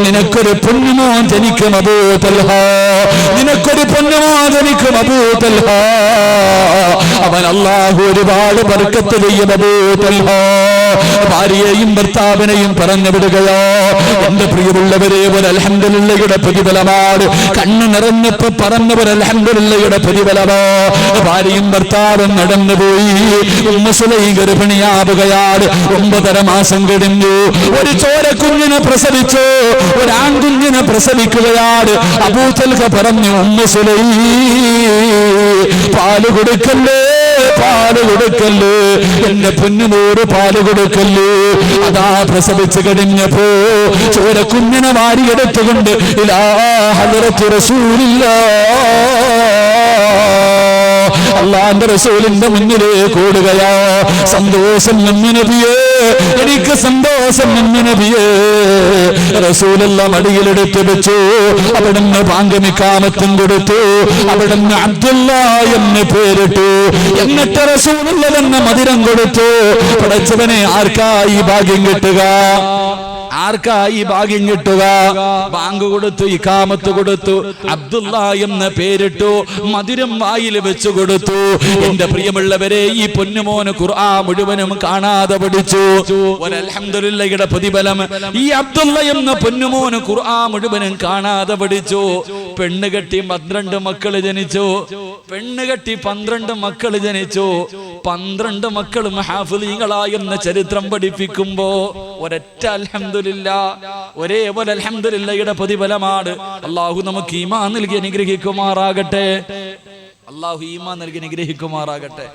നിനക്കൊരു പൊന്നുമോൻ ജനിക്കും അബൂ തൽഹാ, നിനക്കൊരു പൊന്നുമോൻ ജനിക്കും അബൂ തൽഹാ. അവൻ അല്ലാഹു ഒരുപാട് ബർക്കത്ത് ചെയ്യും അബൂ തൽഹാ. ഭാര്യയെയും ഭർത്താവിനെയും പറഞ്ഞു വിടുകയോ? എന്റെ പ്രിയമുള്ളവരെ, ഒരു അൽഹംദുലില്ലാഹയുടെ പ്രതിഫലമാണ്. കണ്ണ് നിറഞ്ഞപ്പോ പറഞ്ഞവർ അൽഹംദുലില്ലാഹയുടെ പ്രതിഫലമോ. ഭാര്യയും ഭർത്താവും നടന്നുപോയി. ഉമ്മ സുലൈം ഗർഭിണിയാവുകയാണ്. 9.5 മാസം കഴിഞ്ഞു. ഒരു ചോരക്കുഞ്ഞിനെ പ്രസവിച്ചു, ഒരു ആൺകുഞ്ഞിനെ പ്രസവിക്കുകയാണ്. അബൂ തൽഹ പറഞ്ഞു, ഉമ്മ സുലൈം പാല് കൊടുക്കല്ലേ, പാല് കൊടുക്കല്ലേ, എന്റെ പൊന്നുമോര് പാല് കൊടുക്കല്ലേ. അതാ പ്രസവിച്ചു കഴിഞ്ഞപ്പോ ചോരക്കുഞ്ഞിനെ വാരിയെടുത്തുകൊണ്ട് ഇലാ ഹദ്റത്തി റസൂലില്ലാഹ്, അല്ലാഹുവിന്റെ റസൂലിന്റെ മുന്നിലേക്ക് ഓടുകയാ. സന്തോഷം നബിയേ, എനിക്ക് സന്തോഷം നബിയേ. റസൂലുള്ളാഹ് മടിയിലെടുത്ത് വെച്ചു. അവിടുന്ന് പാങ്കമിക്കാമത്തും കൊടുത്തു. അവിടുന്ന് അബ്ദുല്ലാഹ് എന്ന് പേരിട്ടു. എന്നിട്ട് റസൂലുള്ളാഹ് തന്നെ മധുരം കൊടുത്തു. പടച്ചവനെ, ആർക്കായി ഭാഗ്യം കിട്ടുക? ആർക്കായി ഭാഗ്യം കിട്ടുക? ബാങ്ക് കൊടുത്തു, ഇഖാമത്ത് കൊടുത്തു, അബ്ദുല്ലാഹ് എന്ന് പേരിട്ടു, മധുരം വായിൽ വെച്ചു കൊടുത്തു. എന്റെ പ്രിയമുള്ളവരെ, ഈ പൊന്നുമോന് ഖുർആൻ മുഴുവനും കാണാതെ പഠിച്ചു. അൽഹംദുലില്ലാഹയുടെ പ്രതിഫലം. ഈ അബ്ദുല്ലാഹ് എന്ന പൊന്നുമോന് ഖുർആൻ മുഴുവനും കാണാതെ പഠിച്ചു. പെണ്ണ് കെട്ടി 12 മക്കള് ജനിച്ചു. പെണ്ണ് കെട്ടി 12 മക്കള് ജനിച്ചു. 12 മക്കളും ഹാഫിളീങ്ങളായെന്ന ചരിത്രം പഠിപ്പിക്കുമ്പോ ഒരൊറ്റ അൽഹംദുലില്ലാഹ്, ഒരേപോലെ അൽഹംദുലില്ലാഹയുടെ പ്രതിഫലമാണ്. അല്ലാഹു നമുക്ക് ഈമാൻ നൽകി അനുഗ്രഹിക്കുമാറാകട്ടെ. അല്ലാഹു ഈമാൻ നൽകി അനുഗ്രഹിക്കുമാറാകട്ടെ.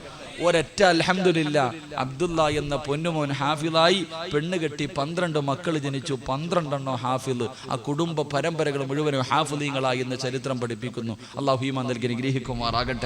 ഒരൊറ്റ അൽഹംദുലില്ലാഹ്, അബ്ദുല്ലാഹ് എന്ന പൊന്നുമോൻ ഹാഫിളായി. പെണ്ണ് കെട്ടി 12 മക്കൾ ജനിച്ചു. 12 ഹാഫിള്. ആ കുടുംബ പരമ്പരകൾ മുഴുവനും ഹാഫിളീങ്ങളായി എന്ന ചരിത്രം പഠിപ്പിക്കുന്നു. അല്ലാഹു ഈമാൻ നൽകി അനുഗ്രഹിക്കുമാറാകട്ടെ.